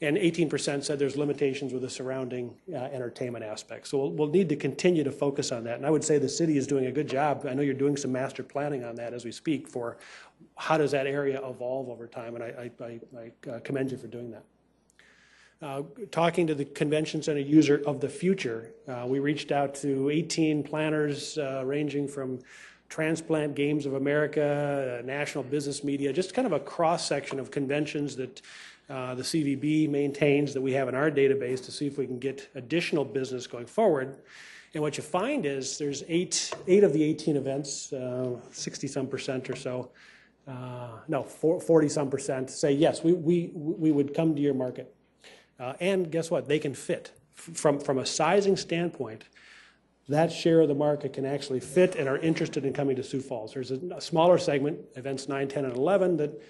And 18% said there's limitations with the surrounding entertainment aspect. So we'll need to continue to focus on that. And I would say the city is doing a good job. I know you're doing some master planning on that as we speak for how does that area evolve over time. And I commend you for doing that. Talking to the convention center user of the future, we reached out to 18 planners ranging from Transplant Games of America, National Business Media, just kind of a cross-section of conventions that the CVB maintains that we have in our database to see if we can get additional business going forward. And what you find is there's eight of the 18 events, 60-some% or so, 40-some% say, yes, we would come to your market. And guess what? They can fit. From a sizing standpoint, that share of the market can actually fit and are interested in coming to Sioux Falls. There's a smaller segment, events 9, 10, and 11, that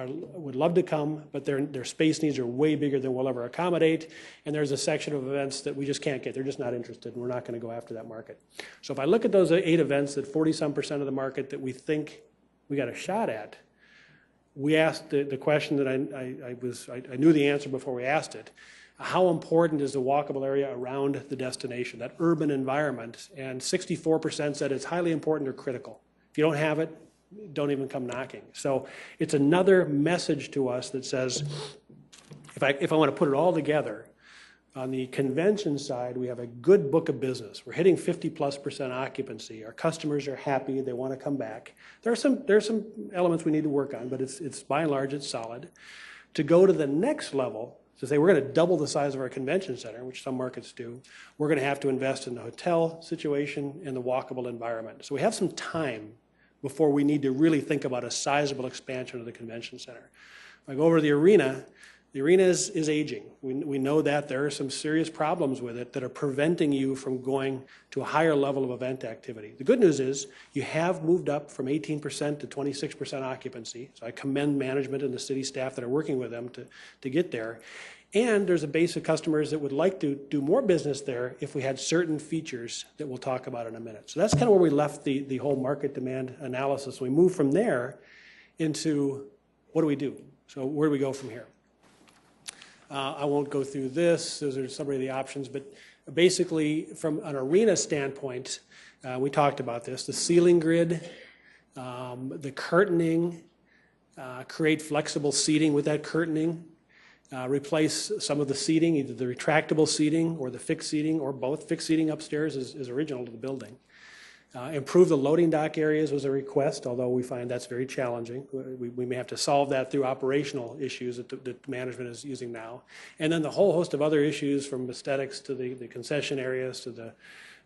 would love to come, but their space needs are way bigger than we'll ever accommodate. And there's a section of events that we just can't get. They're just not interested, and we're not going to go after that market. So if I look at those 8 events, that 40-some% of the market that we think we got a shot at, we asked the question that I knew the answer before we asked it. How important is the walkable area around the destination, that urban environment? And 64% said it's highly important or critical. If you don't have it, don't even come knocking. So it's another message to us that says, if I want to put it all together, on the convention side, we have a good book of business. We're hitting 50+% occupancy. Our customers are happy. They want to come back. There's some elements we need to work on, but it's by and large, it's solid. To go to the next level, to say we're going to double the size of our convention center, which some markets do, we're going to have to invest in the hotel situation and the walkable environment. So we have some time before we need to really think about a sizable expansion of the convention center. If I go over to the arena is aging. We know that there are some serious problems with it that are preventing you from going to a higher level of event activity. The good news is you have moved up from 18% to 26% occupancy. So I commend management and the city staff that are working with them to get there. And there's a base of customers that would like to do more business there if we had certain features that we'll talk about in a minute. So that's kind of where we left the whole market demand analysis. We move from there into what do we do? So where do we go from here? I won't go through this. Those are some of the options. But basically, from an arena standpoint, we talked about this. The ceiling grid, the curtaining, create flexible seating with that curtaining, replace some of the seating, either the retractable seating or the fixed seating, or both. Fixed seating upstairs is original to the building. Improve the loading dock areas was a request, although we find that's very challenging. We may have to solve that through operational issues that management is using now. And then the whole host of other issues, from aesthetics to the concession areas to the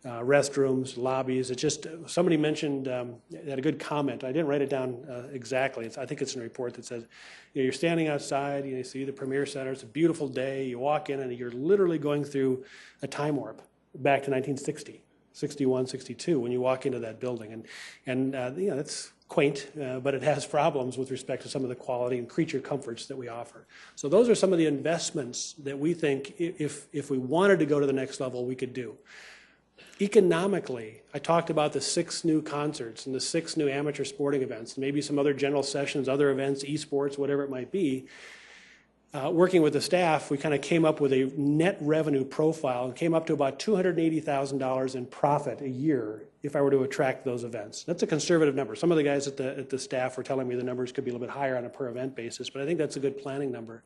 restrooms, lobbies. It's just, somebody mentioned, had a good comment. I didn't write it down exactly. I think it's in a report that says, you're standing outside, you see the Premier Center, it's a beautiful day, you walk in and you're literally going through a time warp back to 1960. 61, 62, when you walk into that building. And that's quaint, but it has problems with respect to some of the quality and creature comforts that we offer. So those are some of the investments that we think, if we wanted to go to the next level, we could do. Economically, I talked about the 6 new concerts and the 6 new amateur sporting events, maybe some other general sessions, other events, esports, whatever it might be. Working with the staff, we kind of came up with a net revenue profile and came up to about $280,000 in profit a year if I were to attract those events. That's a conservative number. Some of the guys at the staff were telling me the numbers could be a little bit higher on a per event basis, but I think that's a good planning number.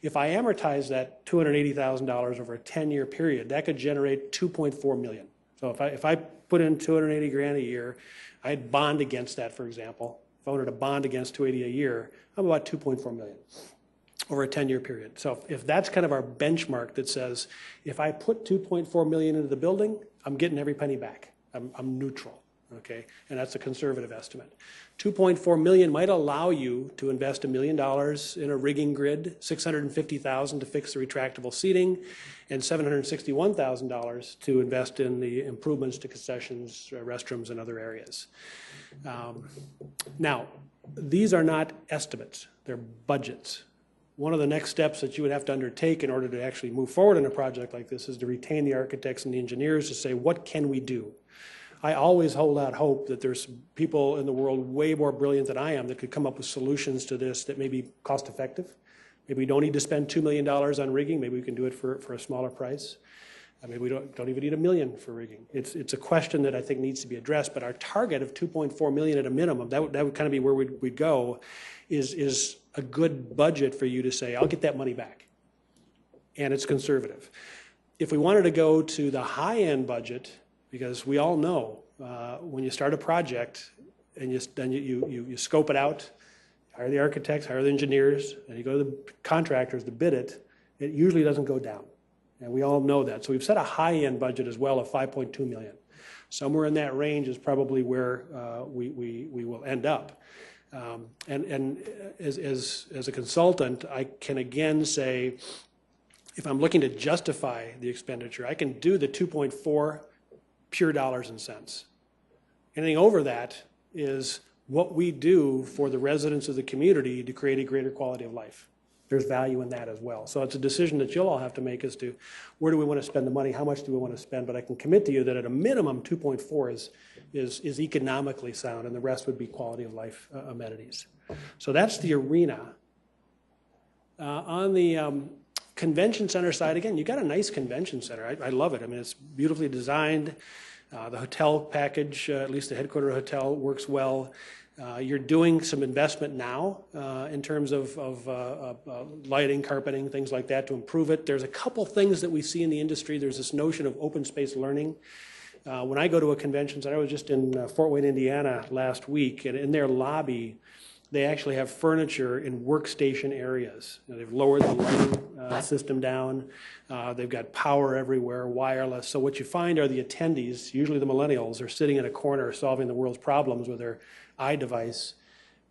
If I amortize that $280,000 over a 10-year period, that could generate $2.4 million. So if I put in $280,000 a year, I'd bond against that, for example. If I wanted to bond against $280,000 a year, I'm about $2.4 million. Over a 10-year period. So if that's kind of our benchmark that says, if I put $2.4 million into the building, I'm getting every penny back. I'm neutral, okay? And that's a conservative estimate. $2.4 million might allow you to invest $1 million in a rigging grid, $650,000 to fix the retractable seating, and $761,000 to invest in the improvements to concessions, restrooms, and other areas. Now, these are not estimates. They're budgets. One of the next steps that you would have to undertake in order to actually move forward in a project like this is to retain the architects and the engineers to say, what can we do? I always hold out hope that there's people in the world way more brilliant than I am that could come up with solutions to this that may be cost effective. Maybe we don't need to spend $2 million on rigging. Maybe we can do it for a smaller price. Maybe we don't even need $1 million for rigging. It's a question that I think needs to be addressed, but our target of $2.4 million at a minimum, that would kind of be where we'd go, is a good budget for you to say, I'll get that money back. And it's conservative. If we wanted to go to the high-end budget, because we all know when you start a project and you scope it out, hire the architects, hire the engineers, and you go to the contractors to bid it, it usually doesn't go down. And we all know that. So we've set a high-end budget as well of $5.2 million. Somewhere in that range is probably where we will end up. And as a consultant, I can again say if I'm looking to justify the expenditure, I can do the 2.4 pure dollars and cents. Anything over that is what we do for the residents of the community to create a greater quality of life. There's value in that as well. So it's a decision that you'll all have to make as to where do we want to spend the money, how much do we want to spend, but I can commit to you that at a minimum 2.4 is economically sound, and the rest would be quality of life amenities. So that's the arena. On the convention center side, again, you got a nice convention center. I love it. I mean, it's beautifully designed. The hotel package, at least the headquarter hotel, works well. You're doing some investment now in terms of lighting, carpeting, things like that to improve it. There's a couple things that we see in the industry. There's this notion of open space learning. When I go to a convention center, I was just in Fort Wayne, Indiana last week, and in their lobby, they actually have furniture in workstation areas. They've lowered the lighting system down. They've got power everywhere, wireless. So what you find are the attendees, usually the millennials, are sitting in a corner solving the world's problems with their iDevice.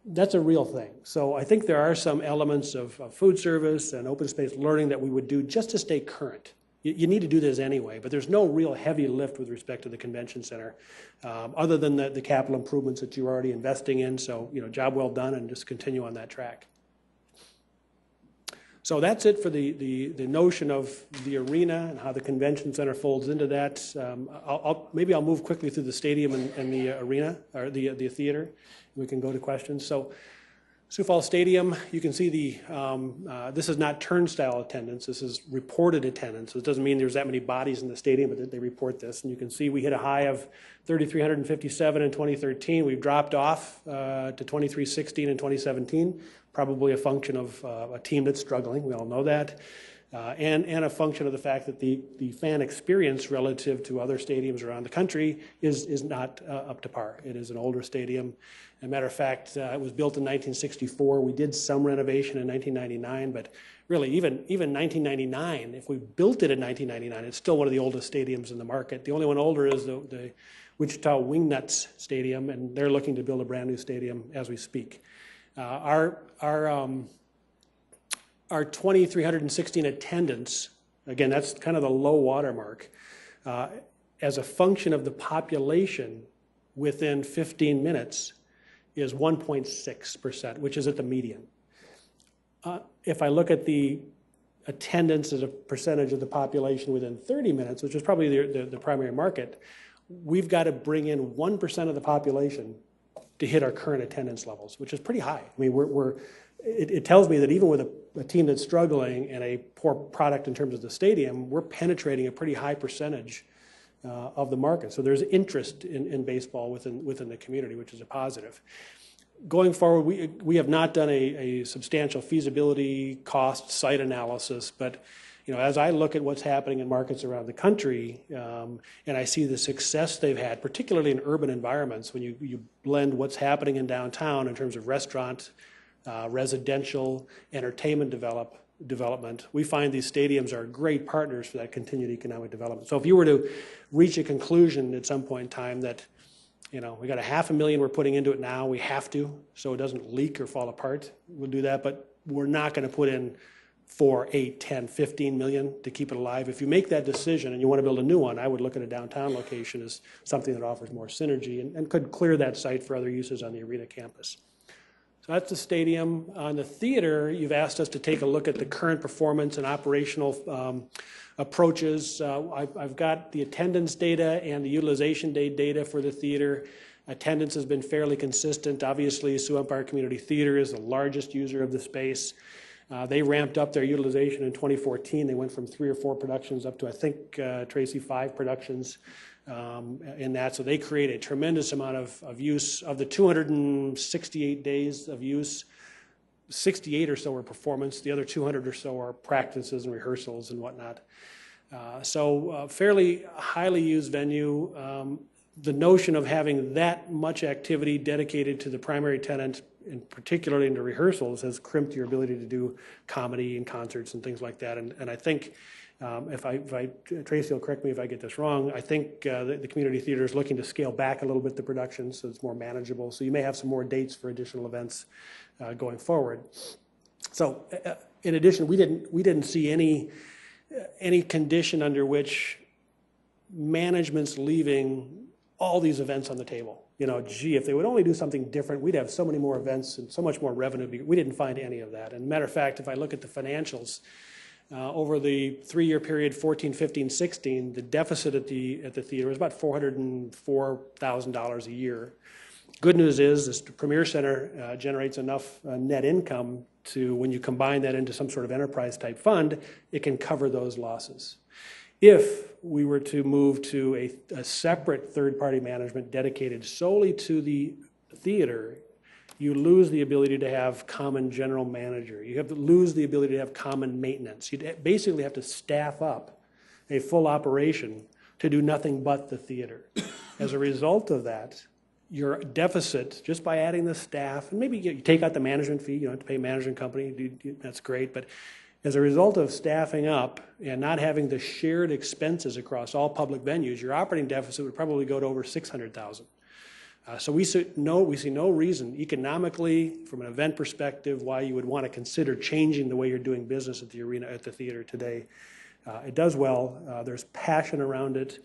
That's a real thing. So I think there are some elements of food service and open space learning that we would do just to stay current. You need to do this anyway, but there's no real heavy lift with respect to the convention center, other than the capital improvements that you're already investing in. So, job well done, and just continue on that track. So that's it for the notion of the arena and how the convention center folds into that. Maybe I'll move quickly through the stadium and the arena, or the theater. We can go to questions. So Sioux Falls Stadium, you can see this is not turnstile attendance, this is reported attendance. So it doesn't mean there's that many bodies in the stadium, but they report this. And you can see we hit a high of 3,357 in 2013. We've dropped off to 2,316 in 2017, probably a function of a team that's struggling, we all know that. And a function of the fact that the fan experience relative to other stadiums around the country is not up to par. It is an older stadium. As a matter of fact, it was built in 1964. We did some renovation in 1999, but really even 1999, if we built it in 1999, it's still one of the oldest stadiums in the market. The only one older is the Wichita Wingnuts Stadium, and they're looking to build a brand new stadium as we speak. Our 2,316 attendance, again, that's kind of the low water mark, as a function of the population within 15 minutes is 1.6%, which is at the median. If I look at the attendance as a percentage of the population within 30 minutes, which is probably the primary market, we've got to bring in 1% of the population to hit our current attendance levels, which is pretty high. I mean, it tells me that even with a team that's struggling and a poor product in terms of the stadium, we're penetrating a pretty high percentage of the market. So there's interest in baseball within the community, which is a positive. Going forward, we have not done a substantial feasibility cost site analysis, but as I look at what's happening in markets around the country, and I see the success they've had, particularly in urban environments, when you blend what's happening in downtown in terms of restaurant, residential, entertainment development, we find these stadiums are great partners for that continued economic development. So if you were to reach a conclusion at some point in time that, we got $500,000 we're putting into it now, we have to, so it doesn't leak or fall apart, we'll do that, but we're not going to put in 4, 8, 10, 15 million to keep it alive. If you make that decision and you want to build a new one, I would look at a downtown location as something that offers more synergy and could clear that site for other uses on the arena campus. So that's the stadium. On the theater, you've asked us to take a look at the current performance and operational approaches. I've got the attendance data and the utilization day data for the theater. Attendance has been fairly consistent. Obviously, Sioux Empire Community Theater is the largest user of the space. They ramped up their utilization in 2014. They went from 3 or 4 productions up to, I think, Tracy, 5 productions in that. So they create a tremendous amount of use. Of the 268 days of use, 68 or so are performance. The other 200 or so are practices and rehearsals and whatnot. So fairly highly used venue. The notion of having that much activity dedicated to the primary tenant, and particularly into rehearsals, has crimped your ability to do comedy and concerts and things like that. And I think, Tracy will correct me if I get this wrong, I think the community theater is looking to scale back a little bit the production so it's more manageable. So you may have some more dates for additional events going forward. So in addition, we didn't see any any condition under which management's leaving all these events on the table. You know, gee, if they would only do something different, we'd have so many more events and so much more revenue. We didn't find any of that. And matter of fact, if I look at the financials, over the 3-year period, 14, 15, 16, the deficit at the theater was about $404,000 a year. Good news is this Premier Center generates enough net income to, when you combine that into some sort of enterprise type fund, it can cover those losses. If we were to move to a separate third-party management dedicated solely to the theater, you lose the ability to have common general manager. You have to lose the ability to have common maintenance. You basically have to staff up a full operation to do nothing but the theater. As a result of that, your deficit, just by adding the staff, and maybe you take out the management fee, you don't have to pay a management company, that's great, but as a result of staffing up and not having the shared expenses across all public venues, your operating deficit would probably go to over $600,000. So we see no reason economically, from an event perspective, why you would want to consider changing the way you're doing business at the arena, at the theater today. It does well. There's passion around it.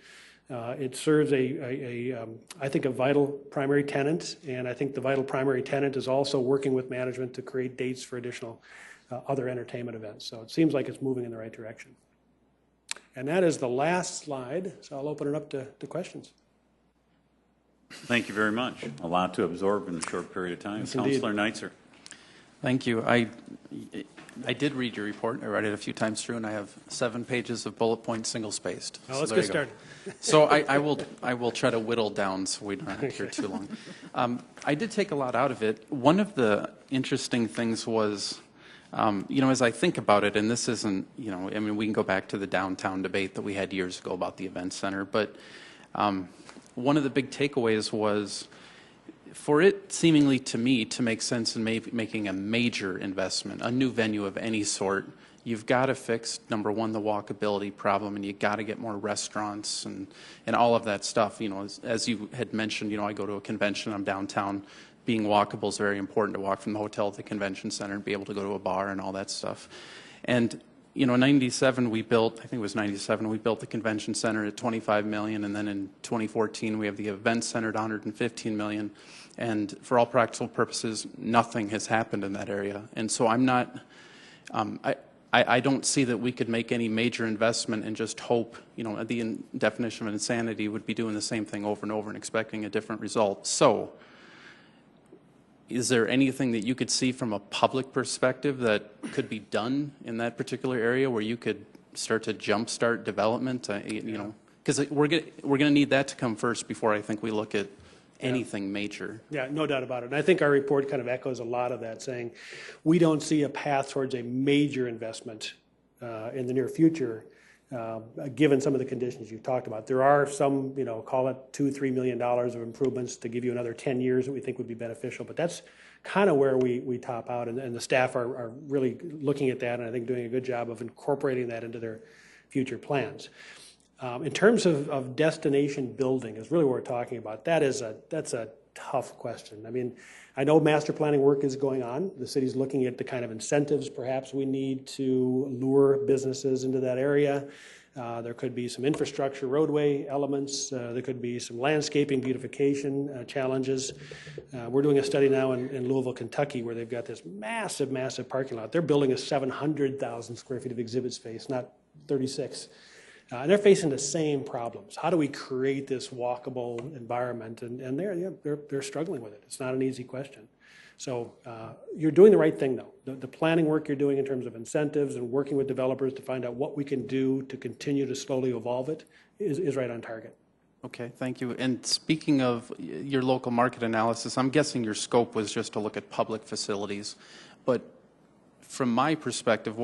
It serves I think, a vital primary tenant, and I think the vital primary tenant is also working with management to create dates for additional other entertainment events. So it seems like it's moving in the right direction. And that is the last slide, so I'll open it up to questions. Thank you very much. A lot to absorb in a short period of time. Yes, Councilor Neitzer. Thank you. I did read your report. I read it a few times through, and I have 7 pages of bullet points, single-spaced. Well, let's there get you go. started. So I will try to whittle down so we don't have to hear too long. I did take a lot out of it. One of the interesting things was, as I think about it, and this isn't, I mean, we can go back to the downtown debate that we had years ago about the event center, but one of the big takeaways was, for it seemingly to me to make sense in making a major investment, a new venue of any sort, you've got to fix, number one, the walkability problem, and you got to get more restaurants and all of that stuff. As you had mentioned, I go to a convention, I'm downtown. Being walkable is very important, to walk from the hotel to the convention center and be able to go to a bar and all that stuff. And in 97 we built, I think it was 97, we built the convention center at $25 million, and then in 2014 we have the event center at $115 million. And for all practical purposes, nothing has happened in that area. And so I'm not, I don't see that we could make any major investment and just hope, the definition of insanity would be doing the same thing over and over and expecting a different result. So is there anything that you could see from a public perspective that could be done in that particular area where you could start to jumpstart development? Because we're going to need that to come first before I think we look at anything major. Yeah, no doubt about it. And I think our report kind of echoes a lot of that, saying we don't see a path towards a major investment in the near future, given some of the conditions you've talked about. There are some, call it $2-3 million of improvements to give you another 10 years that we think would be beneficial, but that's kind of where we top out, and the staff are really looking at that, and I think doing a good job of incorporating that into their future plans. In terms of destination building is really what we're talking about. That's a tough question. I mean, I know master planning work is going on. The city's looking at the kind of incentives perhaps we need to lure businesses into that area. There could be some infrastructure, roadway elements. There could be some landscaping, beautification challenges. We're doing a study now in Louisville, Kentucky, where they've got this massive, massive parking lot. They're building a 700,000 square feet of exhibit space, not 36. And they're facing the same problems. How do we create this walkable environment? And they're struggling with it. It's not an easy question. So you're doing the right thing, though. The planning work you're doing in terms of incentives and working with developers to find out what we can do to continue to slowly evolve it is right on target. Okay, thank you. And speaking of your local market analysis, I'm guessing your scope was just to look at public facilities. But from my perspective,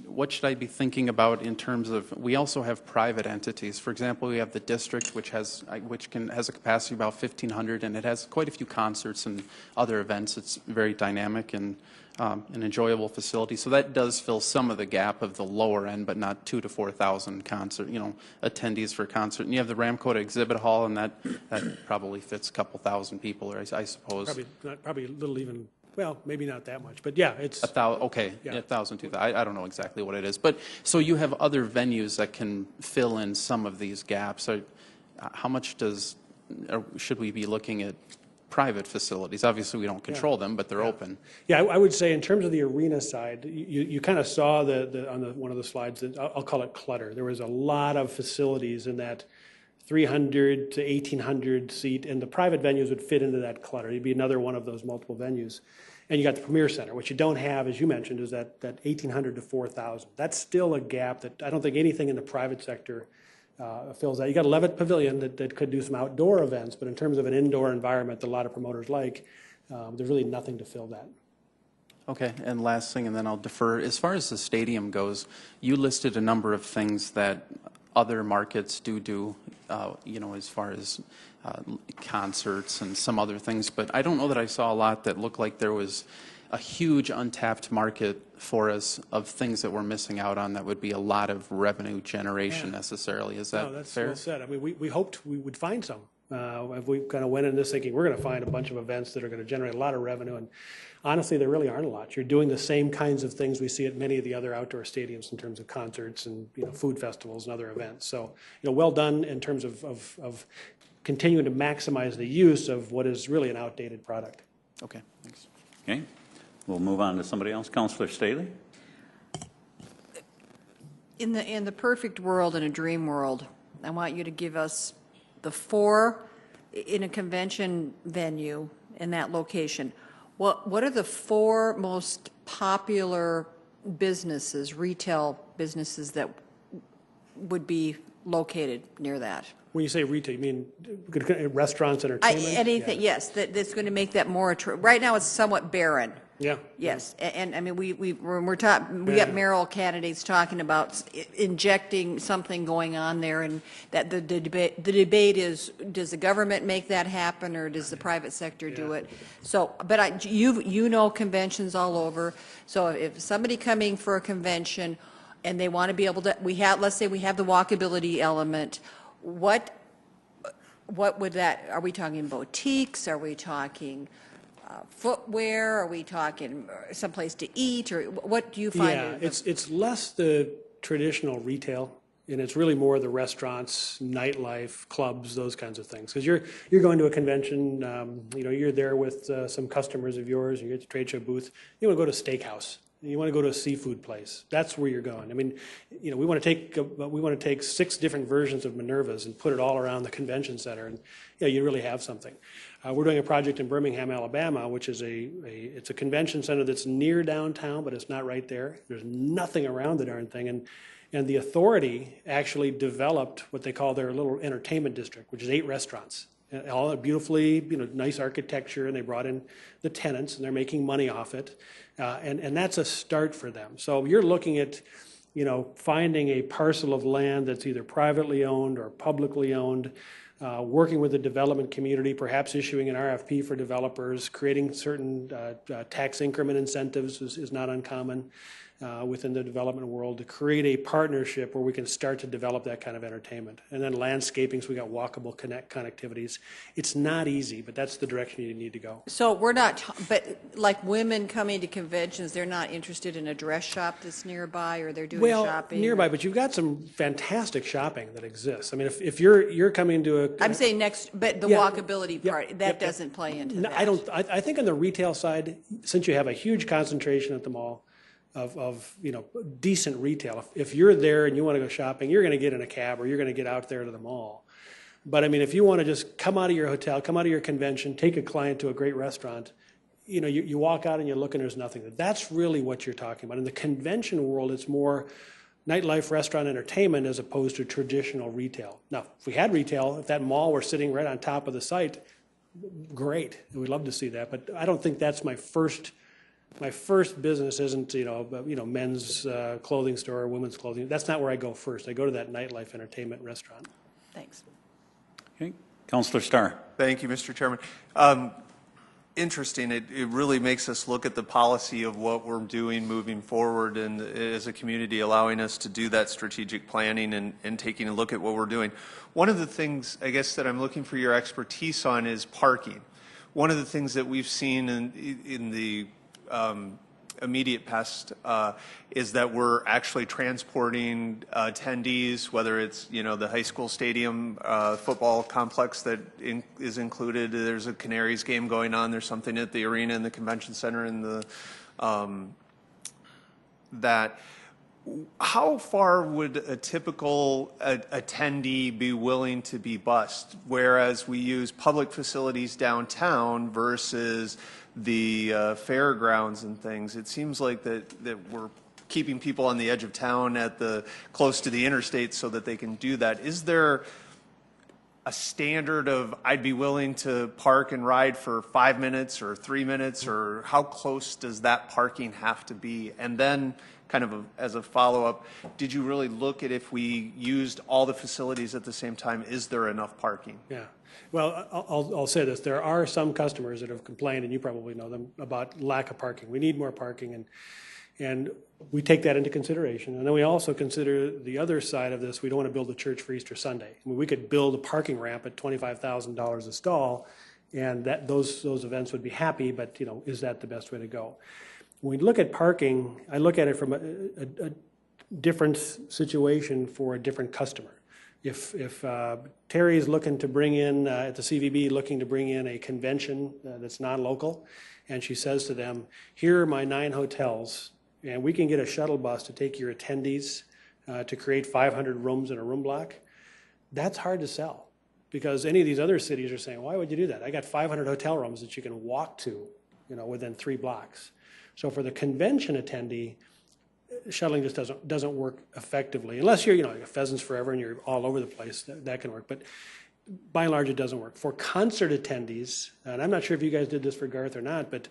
what should I be thinking about in terms of, we also have private entities. For example, we have the district, which has a capacity of about 1,500, and it has quite a few concerts and other events. It's very dynamic and an enjoyable facility. So that does fill some of the gap of the lower end, but not 2,000 to 4,000 attendees for a concert. And you have the Ramcota Exhibit Hall, and that probably fits a couple thousand people, or I suppose. Probably a little even Well, maybe not that much, but yeah, it's, Okay, Yeah. 1,000, 2,000. I don't know exactly what it is. But, so you have other venues that can fill in some of these gaps. How much should we be looking at private facilities? Obviously, we don't control them, but they're open. yeah, I would say in terms of the arena side, you kind of saw on one of the slides that I'll call it clutter. There was a lot of facilities in that 300 to 1,800 seat, and the private venues would fit into that clutter. It'd be another one of those multiple venues. And you got the Premier Center. What you don't have, as you mentioned, is that 1,800 to 4,000. That's still a gap that I don't think anything in the private sector fills that. You got a Levitt Pavilion that could do some outdoor events, but in terms of an indoor environment that a lot of promoters like, there's really nothing to fill that. Okay, and last thing, and then I'll defer. As far as the stadium goes, you listed a number of things that other markets do, as far as concerts and some other things, but I don't know that I saw a lot that looked like there was a huge untapped market for us of things that we're missing out on that would be a lot of revenue generation necessarily. Is that No, that's fair? well said. I mean, we hoped we would find some. We kind of went in this thinking we're going to find a bunch of events that are going to generate a lot of revenue, and honestly, there really aren't a lot. You're doing the same kinds of things we see at many of the other outdoor stadiums in terms of concerts and food festivals and other events. So, well done in terms of continuing to maximize the use of what is really an outdated product. Okay, thanks. Okay, we'll move on to somebody else. Councilor Staley? In the perfect world, in a dream world, I want you to give us the 4 in a convention venue in that location. What are the 4 most popular businesses, retail businesses that would be located near that? When you say retail, you mean restaurants, entertainment? Anything, yes, that's going to make that more attractive. Right now, it's somewhat barren. Yeah. Yes, and I mean, we got mayoral candidates talking about injecting something going on there, and that the debate is, does the government make that happen, or does the private sector do it? So, but you know conventions all over, so if somebody coming for a convention and they want to be able to, let's say we have the walkability element, what would that, are we talking boutiques, are we talking footwear? Are we talking someplace to eat, or what do you find? Yeah, it's less the traditional retail, and it's really more the restaurants, nightlife, clubs, those kinds of things. Because you're going to a convention, you're there with some customers of yours, you're at the trade show booth. You want to go to a steakhouse. You want to go to a seafood place. That's where you're going. I mean, we want to take 6 different versions of Minerva's and put it all around the convention center, and you really have something. We're doing a project in Birmingham, Alabama, which is it's a convention center that's near downtown, but it's not right there. There's nothing around the darn thing, and the authority actually developed what they call their little entertainment district, which is 8 restaurants. All beautifully, nice architecture, and they brought in the tenants, and they're making money off it, and that's a start for them. So you're looking at, finding a parcel of land that's either privately owned or publicly owned, working with the development community, perhaps issuing an RFP for developers, creating certain tax increment incentives is not uncommon within the development world, to create a partnership where we can start to develop that kind of entertainment. And then landscaping, so we got walkable connectivities. It's not easy, but that's the direction you need to go. So we're not, but like women coming to conventions, they're not interested in a dress shop that's nearby, or they're doing shopping? Well, nearby, but you've got some fantastic shopping that exists. I mean, if you're coming to a... I'm saying but the walkability part, that doesn't play into that. I think on the retail side, since you have a huge concentration at the mall, of decent retail. If you're there and you want to go shopping, you're going to get in a cab, or you're going to get out there to the mall. But I mean, if you want to just come out of your hotel, come out of your convention, take a client to a great restaurant, you walk out and you look and there's nothing. That's really what you're talking about. In the convention world, it's more nightlife, restaurant, entertainment, as opposed to traditional retail. Now, if we had retail, if that mall were sitting right on top of the site, great. We'd love to see that. But I don't think that's my first business. Isn't men's clothing store or women's clothing. That's not where I go first. I go to that nightlife, entertainment, restaurant. Thanks. Okay, Councilor Starr. Thank you, Mr. Chairman. Interesting. It really makes us look at the policy of what we're doing moving forward, and as a community, allowing us to do that strategic planning and taking a look at what we're doing. One of the things, I guess, that I'm looking for your expertise on is parking. one of the things that we've seen in the immediate past is that we're actually transporting attendees, whether it's, you know, the high school stadium football complex that is included. There's a Canaries game going on. There's something at the arena and the convention center and the that. How far would a typical attendee be willing to be bused? Whereas we use public facilities downtown versus the fairgrounds and things, it seems like that we're keeping people on the edge of town at close to the interstate so that they can do that. Is there a standard of I'd be willing to park and ride for 5 minutes or 3 minutes, or how close does that parking have to be? And then kind of as a follow-up, did you really look at if we used all the facilities at the same time, is there enough parking? Yeah. Well, I'll say this. There are some customers that have complained, and you probably know them, about lack of parking. We need more parking, and we take that into consideration. And then we also consider the other side of this. We don't want to build a church for Easter Sunday. I mean, we could build a parking ramp at $25,000 a stall, and those events would be happy, but, you know, is that the best way to go? When we look at parking, I look at it from a different situation for a different customer. If Terry's looking to bring in, at the CVB, looking to bring in a convention that's non-local, and she says to them, here are my 9 hotels, and we can get a shuttle bus to take your attendees to create 500 rooms in a room block, that's hard to sell. Because any of these other cities are saying, why would you do that? I got 500 hotel rooms that you can walk to, you know, within 3 blocks. So for the convention attendee, shuttling just doesn't work effectively, unless you're, you know, like Pheasants Forever and you're all over the place. That can work, but by and large, it doesn't work. For concert attendees, and I'm not sure if you guys did this for Garth or not, but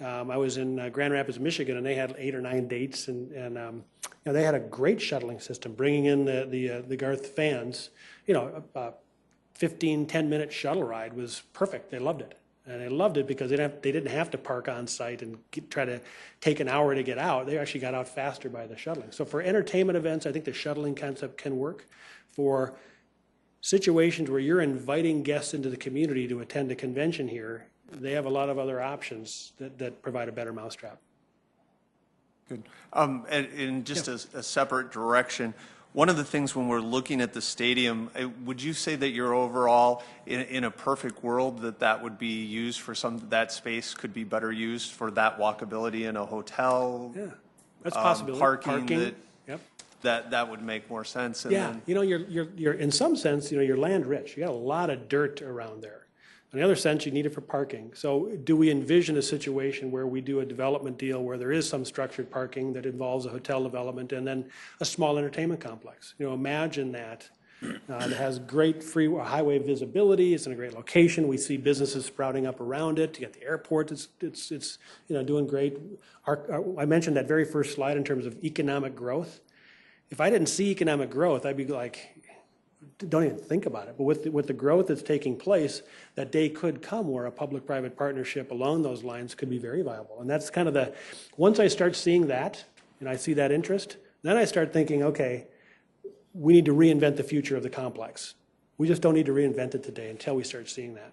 I was in Grand Rapids, Michigan, and they had 8 or 9 dates, and you know, they had a great shuttling system, bringing in the Garth fans. You know, a 15, 10-minute shuttle ride was perfect. They loved it. And they loved it because they didn't have to park on site and try to take an hour to get out. They actually got out faster by the shuttling. So for entertainment events, I think the shuttling concept can work. For situations where you're inviting guests into the community to attend a convention here, they have a lot of other options that provide a better mousetrap. Good. And in just a separate direction, one of the things when we're looking at the stadium, would you say that you're overall, in a perfect world, that would be used for that space could be better used for that walkability in a hotel? Yeah, that's a possibility. Parking. Yep. That would make more sense. And yeah, you know, you're in some sense, you know, you're land rich. You got a lot of dirt around there. In the other sense, you need it for parking. So do we envision a situation where we do a development deal where there is some structured parking that involves a hotel development and then a small entertainment complex? You know, imagine that. It has great highway visibility. It's in a great location. We see businesses sprouting up around it. You got the airport. It's you know, doing great. I mentioned that very first slide in terms of economic growth. If I didn't see economic growth, I'd be like, don't even think about it. But with the growth that's taking place, that day could come where a public-private partnership along those lines could be very viable. And that's kind of once I start seeing that, and I see that interest, then I start thinking, okay, we need to reinvent the future of the complex. We just don't need to reinvent it today until we start seeing that.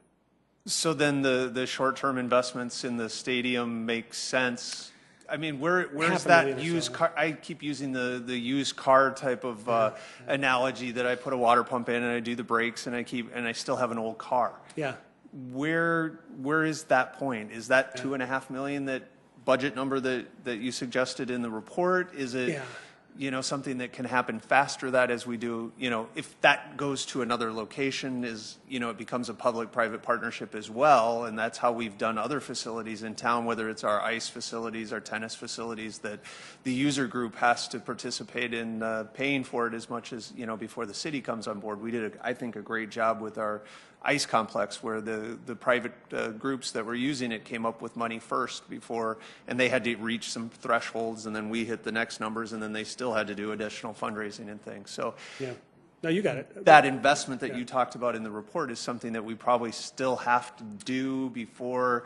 So then the short-term investments in the stadium make sense. I mean, where's that used car? I keep using the used car type of analogy that I put a water pump in and I do the brakes and I still have an old car. Yeah. Where is that point? Is that $2.5 million that budget number that you suggested in the report? Is it you know, something that can happen faster that as we do, you know, if that goes to another location is, you know, it becomes a public-private partnership as well, and that's how we've done other facilities in town, whether it's our ice facilities, our tennis facilities, that the user group has to participate in paying for it as much as, you know, before the city comes on board. We did, I think, a great job with our ice complex where the private groups that were using it came up with money first before, and they had to reach some thresholds, and then we hit the next numbers, and then they still had to do additional fundraising and things. So yeah, no, you got it. That investment that you talked about in the report is something that we probably still have to do before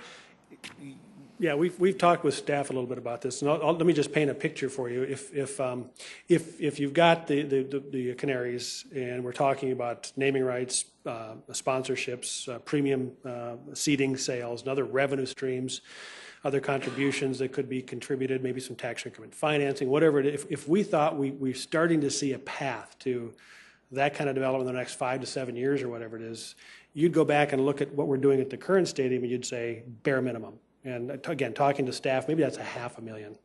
Yeah, we've talked with staff a little bit about this, and let me just paint a picture for you. If you've got the Canaries, and we're talking about naming rights, sponsorships, premium seating sales, and other revenue streams, other contributions that could be contributed, maybe some tax increment financing, whatever it is. If we thought we're starting to see a path to that kind of development in the next 5 to 7 years or whatever it is, you'd go back and look at what we're doing at the current stadium, and you'd say bare minimum. And again, talking to staff, maybe that's $500,000.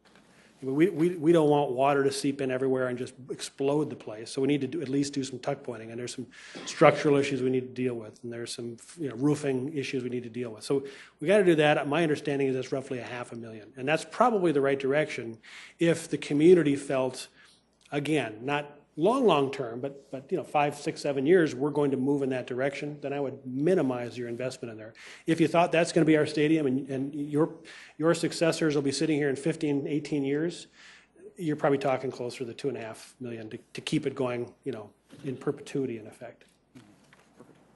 We don't want water to seep in everywhere and just explode the place. So we need to at least do some tuck pointing. And there's some structural issues we need to deal with, and there's some roofing issues we need to deal with. So we got to do that. My understanding is that's roughly $500,000, and that's probably the right direction if the community felt, again, not long term, but 5, 6, 7 years, we're going to move in that direction, then I would minimize your investment in there. If you thought that's going to be our stadium and your successors will be sitting here in 15, 18 years, you're probably talking closer to the $2.5 million to keep it going, in perpetuity in effect.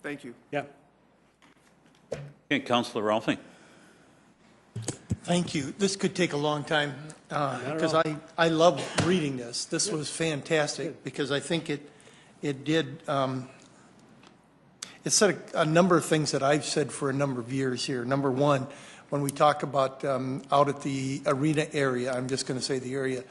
Thank you. Yeah. Okay, Councilor Rolfing. Thank you. This could take a long time because I love reading this. This was fantastic because I think it did, it said a number of things that I've said for a number of years here. Number one, when we talk about out at the arena area, I'm just going to say the area,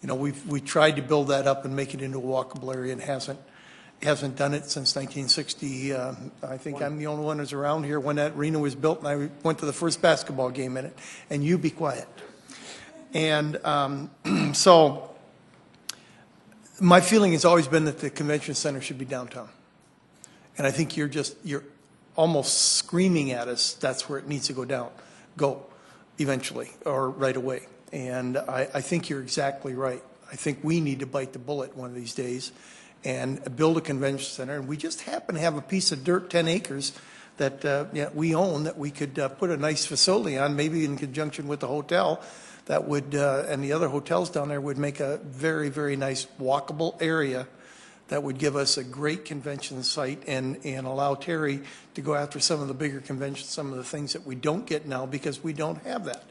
we tried to build that up and make it into a walkable area and hasn't done it since 1960. I think I'm the only one who's around here when that arena was built, and I went to the first basketball game in it. And you be quiet. And so my feeling has always been that the convention center should be downtown. And I think you're almost screaming at us that's where it needs to go eventually or right away. And I think you're exactly right. I think we need to bite the bullet one of these days and build a convention center. And we just happen to have a piece of dirt, 10 acres, that we own that we could put a nice facility on, maybe in conjunction with the hotel, that would, and the other hotels down there would make a very, very nice walkable area that would give us a great convention site and allow Terry to go after some of the bigger conventions, some of the things that we don't get now because we don't have that.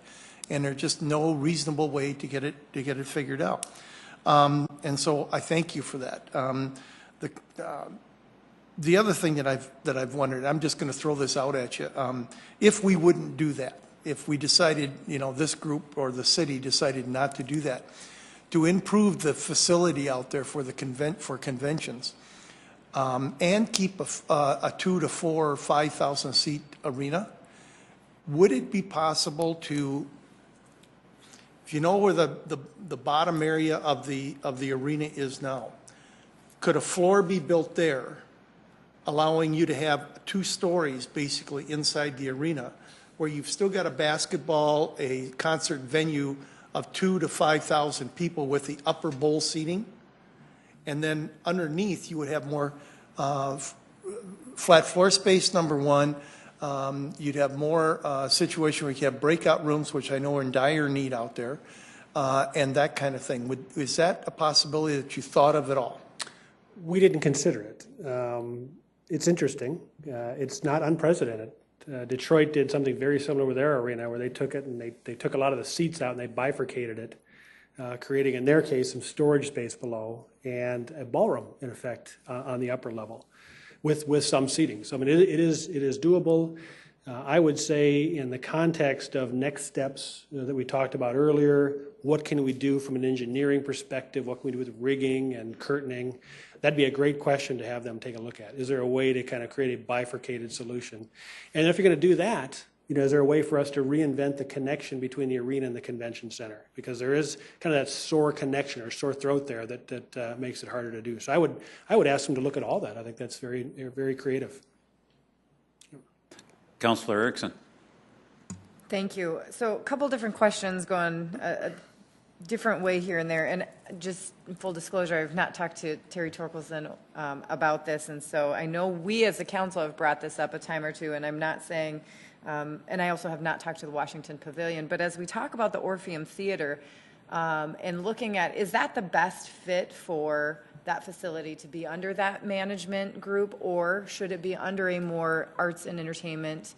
And there's just no reasonable way to get it figured out. And so I thank you for that. The other thing that I've wondered, I'm just going to throw this out at you. If we wouldn't do that, if we decided, this group or the city decided not to do that, to improve the facility out there for conventions, and keep a 2 to 4 or 5,000 seat arena, would it be possible to, if you know where the bottom area of the arena is now, could a floor be built there, allowing you to have 2 stories basically inside the arena, where you've still got a basketball, a concert venue of 2,000 to 5,000 people with the upper bowl seating, and then underneath you would have more flat floor space, number one. You'd have more situation where you have breakout rooms, which I know are in dire need out there, and that kind of thing. Is that a possibility that you thought of at all? We didn't consider it. It's interesting. It's not unprecedented. Detroit did something very similar with their arena, where they took it and they took a lot of the seats out and they bifurcated it, creating, in their case, some storage space below and a ballroom, in effect, on the upper level, with some seating. So I mean, it is doable. I would say, in the context of next steps that we talked about earlier, what can we do from an engineering perspective? What can we do with rigging and curtaining? That'd be a great question to have them take a look at. Is there a way to kind of create a bifurcated solution? And if you're going to do that, is there a way for us to reinvent the connection between the arena and the convention center? Because there is kind of that sore connection or sore throat there that makes it harder to do. So I would ask them to look at all that. I think that's very, very creative. Councilor Erickson. Thank you. So a couple different questions going a different way here and there. And just in full disclosure, I've not talked to Terry Torkelson about this. And so I know we as a council have brought this up a time or two, and I'm not saying, and I also have not talked to the Washington Pavilion. But as we talk about the Orpheum Theater, and looking at, is that the best fit for that facility to be under that management group, or should it be under a more arts and entertainment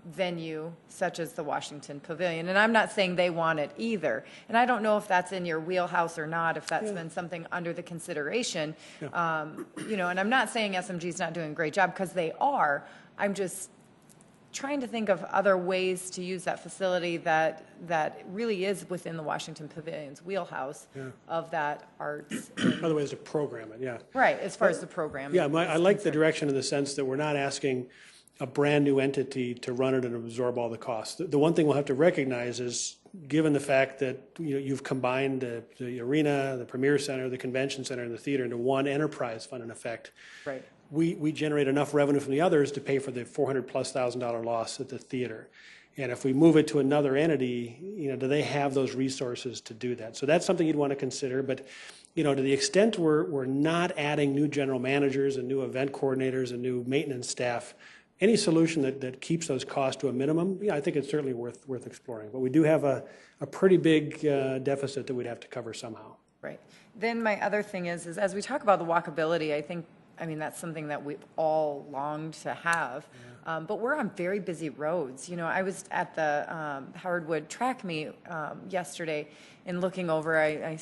venue such as the Washington Pavilion? And I'm not saying they want it either. And I don't know if that's in your wheelhouse or not, if that's been something under the consideration. You know, and I'm not saying SMG's not doing a great job, because they are. I'm just trying to think of other ways to use that facility that really is within the Washington Pavilion's wheelhouse of that arts. Other ways to program it, yeah. Right, as far as the program. Yeah, I like the direction in the sense that we're not asking a brand-new entity to run it and absorb all the costs. The one thing we'll have to recognize is, given the fact that you've combined the arena, the Premier Center, the Convention Center, and the theater into one enterprise fund, in effect, right. We generate enough revenue from the others to pay for the $400,000+ loss at the theater. And if we move it to another entity, do they have those resources to do that? So that's something you'd want to consider. But, to the extent we're not adding new general managers and new event coordinators and new maintenance staff, any solution that keeps those costs to a minimum, I think it's certainly worth exploring. But we do have a pretty big deficit that we'd have to cover somehow. Right. Then my other thing is as we talk about the walkability, I mean, that's something that we've all longed to have. But we're on very busy roads. I was at the Howard Wood track meet yesterday, and looking over, I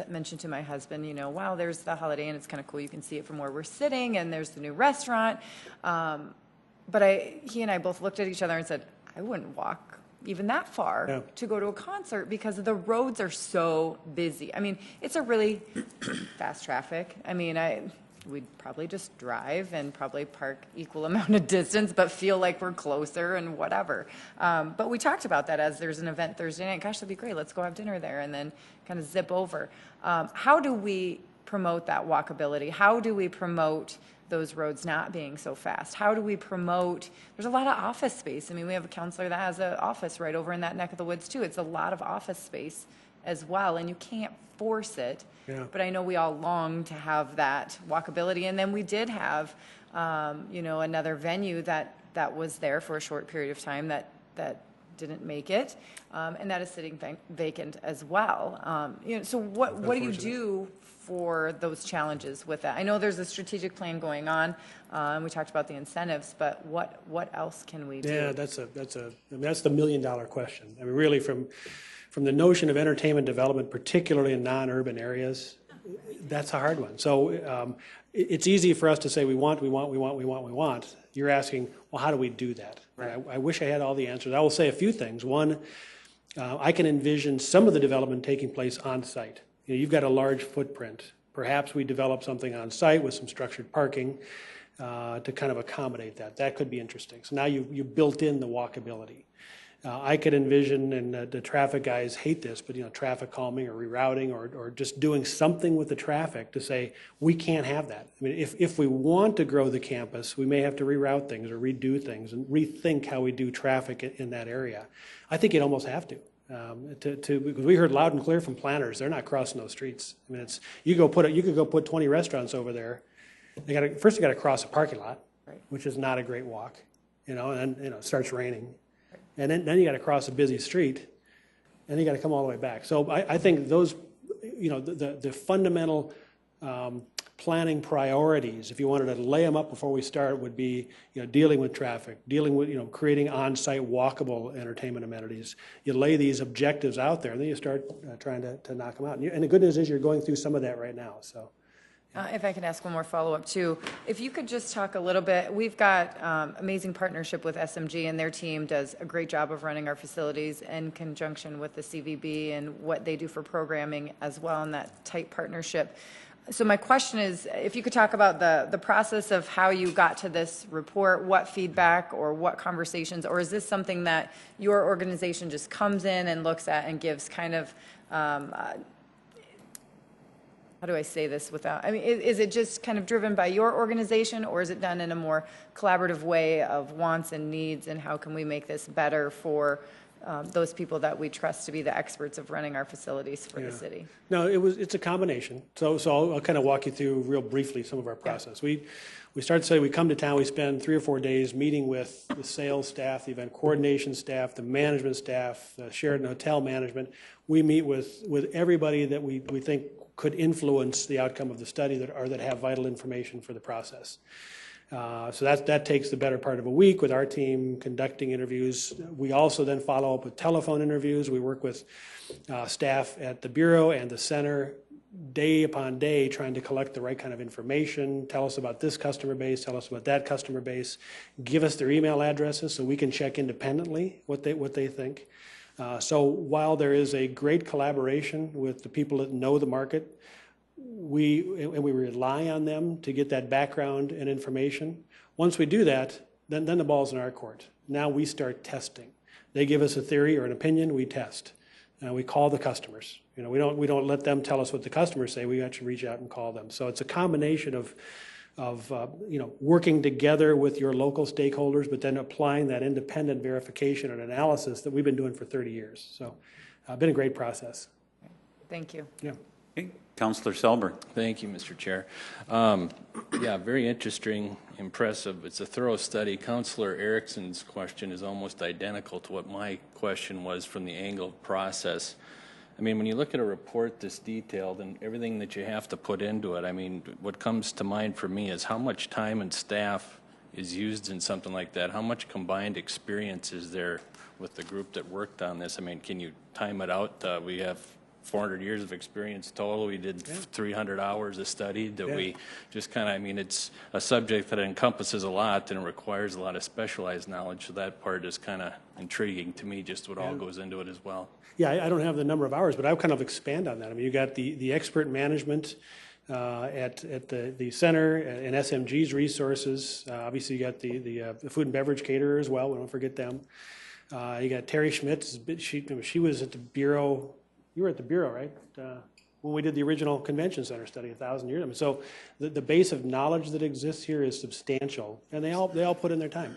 mentioned to my husband, wow, there's the Holiday Inn. It's kind of cool. You can see it from where we're sitting, and there's the new restaurant. But he and I both looked at each other and said, I wouldn't walk even that far to go to a concert, because the roads are so busy. I mean, it's a really fast traffic. I mean, we'd probably just drive and probably park equal amount of distance, but feel like we're closer and whatever. But we talked about that as there's an event Thursday night. Gosh, that'd be great. Let's go have dinner there and then kind of zip over. How do we promote that walkability? How do we promote those roads not being so fast? How do we promote, there's a lot of office space. I mean, we have a counselor that has an office right over in that neck of the woods too. It's a lot of office space as well, and you can't force it. But I know we all long to have that walkability. And then we did have, another venue that was there for a short period of time that didn't make it, and that is sitting vacant as well. So what do you do for those challenges with that? I know there's a strategic plan going on, and we talked about the incentives, but what else can we do? Yeah, that's the million-dollar question. I mean, really, from the notion of entertainment development, particularly in non-urban areas, that's a hard one. So it's easy for us to say we want. You're asking, well, how do we do that? Right. I wish I had all the answers. I will say a few things. One, I can envision some of the development taking place on site. You've got a large footprint. Perhaps we develop something on site with some structured parking to kind of accommodate that. That could be interesting. So now you built in the walkability. I could envision, and the traffic guys hate this, but traffic calming or rerouting or just doing something with the traffic to say, we can't have that. I mean, if we want to grow the campus, we may have to reroute things or redo things and rethink how we do traffic in that area. I think you'd almost have to because we heard loud and clear from planners, they're not crossing those streets. I mean, you could go put 20 restaurants over there. First you got to cross a parking lot, which is not a great walk, and then it starts raining. And then you got to cross a busy street, and you got to come all the way back. So I think those, the fundamental planning priorities, if you wanted to lay them up before we start, would be, dealing with traffic, dealing with, creating on-site walkable entertainment amenities. You lay these objectives out there, and then you start trying to knock them out. And the good news is you're going through some of that right now. So. If I can ask one more follow-up too, if you could just talk a little bit, we've got amazing partnership with SMG, and their team does a great job of running our facilities in conjunction with the CVB and what they do for programming as well in that tight partnership. So my question is, if you could talk about the process of how you got to this report, what feedback or what conversations, or is this something that your organization just comes in and looks at and gives kind of how do I say this without, is it just kind of driven by your organization, or is it done in a more collaborative way of wants and needs, and how can we make this better for those people that we trust to be the experts of running our facilities for the city. No, it's a combination. So I'll kind of walk you through real briefly some of our process. We start to say we come to town, we spend 3 or 4 days meeting with the sales staff, the event coordination staff, the management staff, the Sheraton Hotel management. We meet with everybody that we think could influence the outcome of the study that have vital information for the process. So that takes the better part of a week with our team conducting interviews. We also then follow up with telephone interviews. We work with staff at the Bureau and the Center day upon day trying to collect the right kind of information, tell us about this customer base, tell us about that customer base, give us their email addresses so we can check independently what they think. So while there is a great collaboration with the people that know the market, we rely on them to get that background and information. Once we do that, then the ball's in our court. Now we start testing. They give us a theory or an opinion, we test. We call the customers. We don't let them tell us what the customers say. We actually reach out and call them. So it's a combination of working together with your local stakeholders, but then applying that independent verification and analysis that we've been doing for 30 years. So been a great process. Thank you. Yeah. Okay. Councillor Selberg. Thank you, Mr. Chair. Yeah, very interesting, impressive. It's a thorough study. Councillor Erickson's question is almost identical to what my question was from the angle of process. I mean, when you look at a report this detailed and everything that you have to put into it, I mean, what comes to mind for me is how much time and staff is used in something like that. How much combined experience is there with the group that worked on this? I mean, can you time it out? We have 400 years of experience total. We did 300 hours of study that we just kind of, I mean, it's a subject that encompasses a lot and it requires a lot of specialized knowledge. So that part is kind of intriguing to me, just what all goes into it as well. Yeah, I don't have the number of hours, but I'll kind of expand on that. I mean, you got the expert management at the center and SMG's resources. Obviously, you got the food and beverage caterer as well. We don't forget them. You got Terry Schmitz. She was at the Bureau. You were at the Bureau, right? When we did the original convention center study 1,000 years ago. So the base of knowledge that exists here is substantial, and they all put in their time.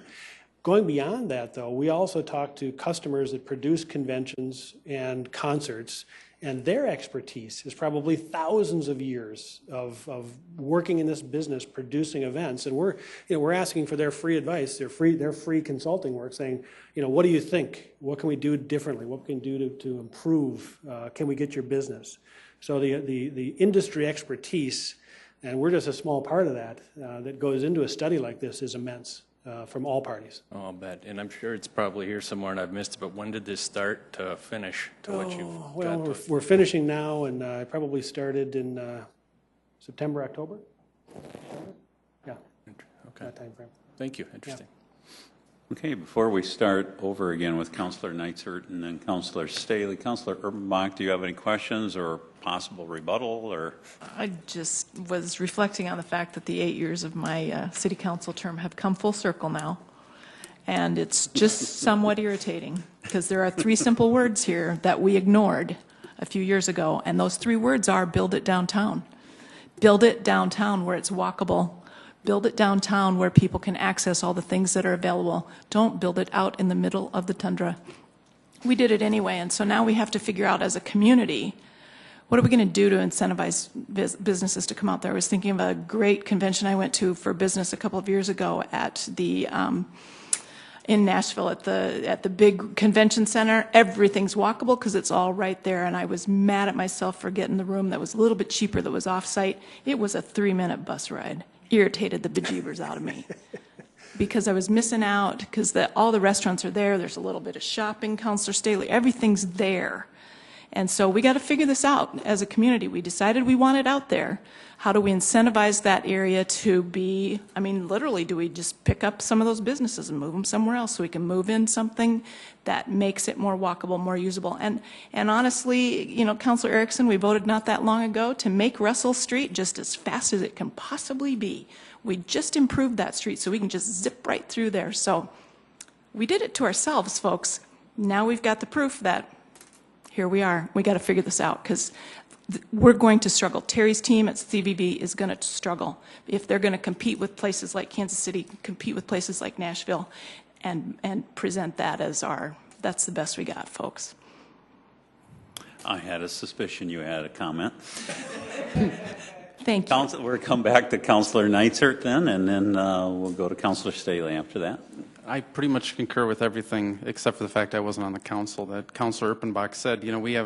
Going beyond that, though, we also talk to customers that produce conventions and concerts, and their expertise is probably thousands of years of working in this business, producing events, and we're asking for their free advice, their free consulting work, saying, what do you think? What can we do differently? What can we do to improve? Can we get your business? So the industry expertise, and we're just a small part of that, that goes into a study like this is immense. From all parties. Oh, I'll bet. And I'm sure it's probably here somewhere and I've missed it, but when did this start to finish to what you've got to? We're finishing now, and I probably started in September, October. Yeah. Okay. That time frame. Thank you. Interesting. Okay, before we start over again with Councillor Neitzer and then Councillor Staley, Councillor Urbanbach, do you have any questions or possible rebuttal? Or I just was reflecting on the fact that the 8 years of my city council term have come full circle now, and it's just somewhat irritating because there are 3 simple words here that we ignored a few years ago, and those 3 words are build it downtown. Build it downtown where it's walkable. Build it downtown where people can access all the things that are available. Don't build it out in the middle of the tundra. We did it anyway, and so now we have to figure out as a community, what are we going to do to incentivize businesses to come out there? I was thinking of a great convention I went to for business a couple of years ago at the in Nashville at the big convention center. Everything's walkable because it's all right there, and I was mad at myself for getting the room that was a little bit cheaper that was off-site. It was a 3-minute bus ride. Irritated the bejeebers out of me because I was missing out because all the restaurants are there. There's a little bit of shopping, Councillor Staley, everything's there. And so we got to figure this out as a community. We decided we want it out there. How do we incentivize that area to be, I mean, literally, do we just pick up some of those businesses and move them somewhere else so we can move in something that makes it more walkable, more usable? And honestly, Councillor Erickson, we voted not that long ago to make Russell Street just as fast as it can possibly be. We just improved that street so we can just zip right through there. So we did it to ourselves, folks. Now we've got the proof that here we are. We got to figure this out because we're going to struggle. Terry's team at CVB is going to struggle if they're going to compete with places like Kansas City, compete with places like Nashville, and present that as our that's the best we got, folks. I had a suspicion you had a comment. Thank you. We'll come back to Councilor Neitzert then, and then we'll go to Councilor Staley after that. I pretty much concur with everything except for the fact I wasn't on the council that Councilor Erpenbach said. You know, you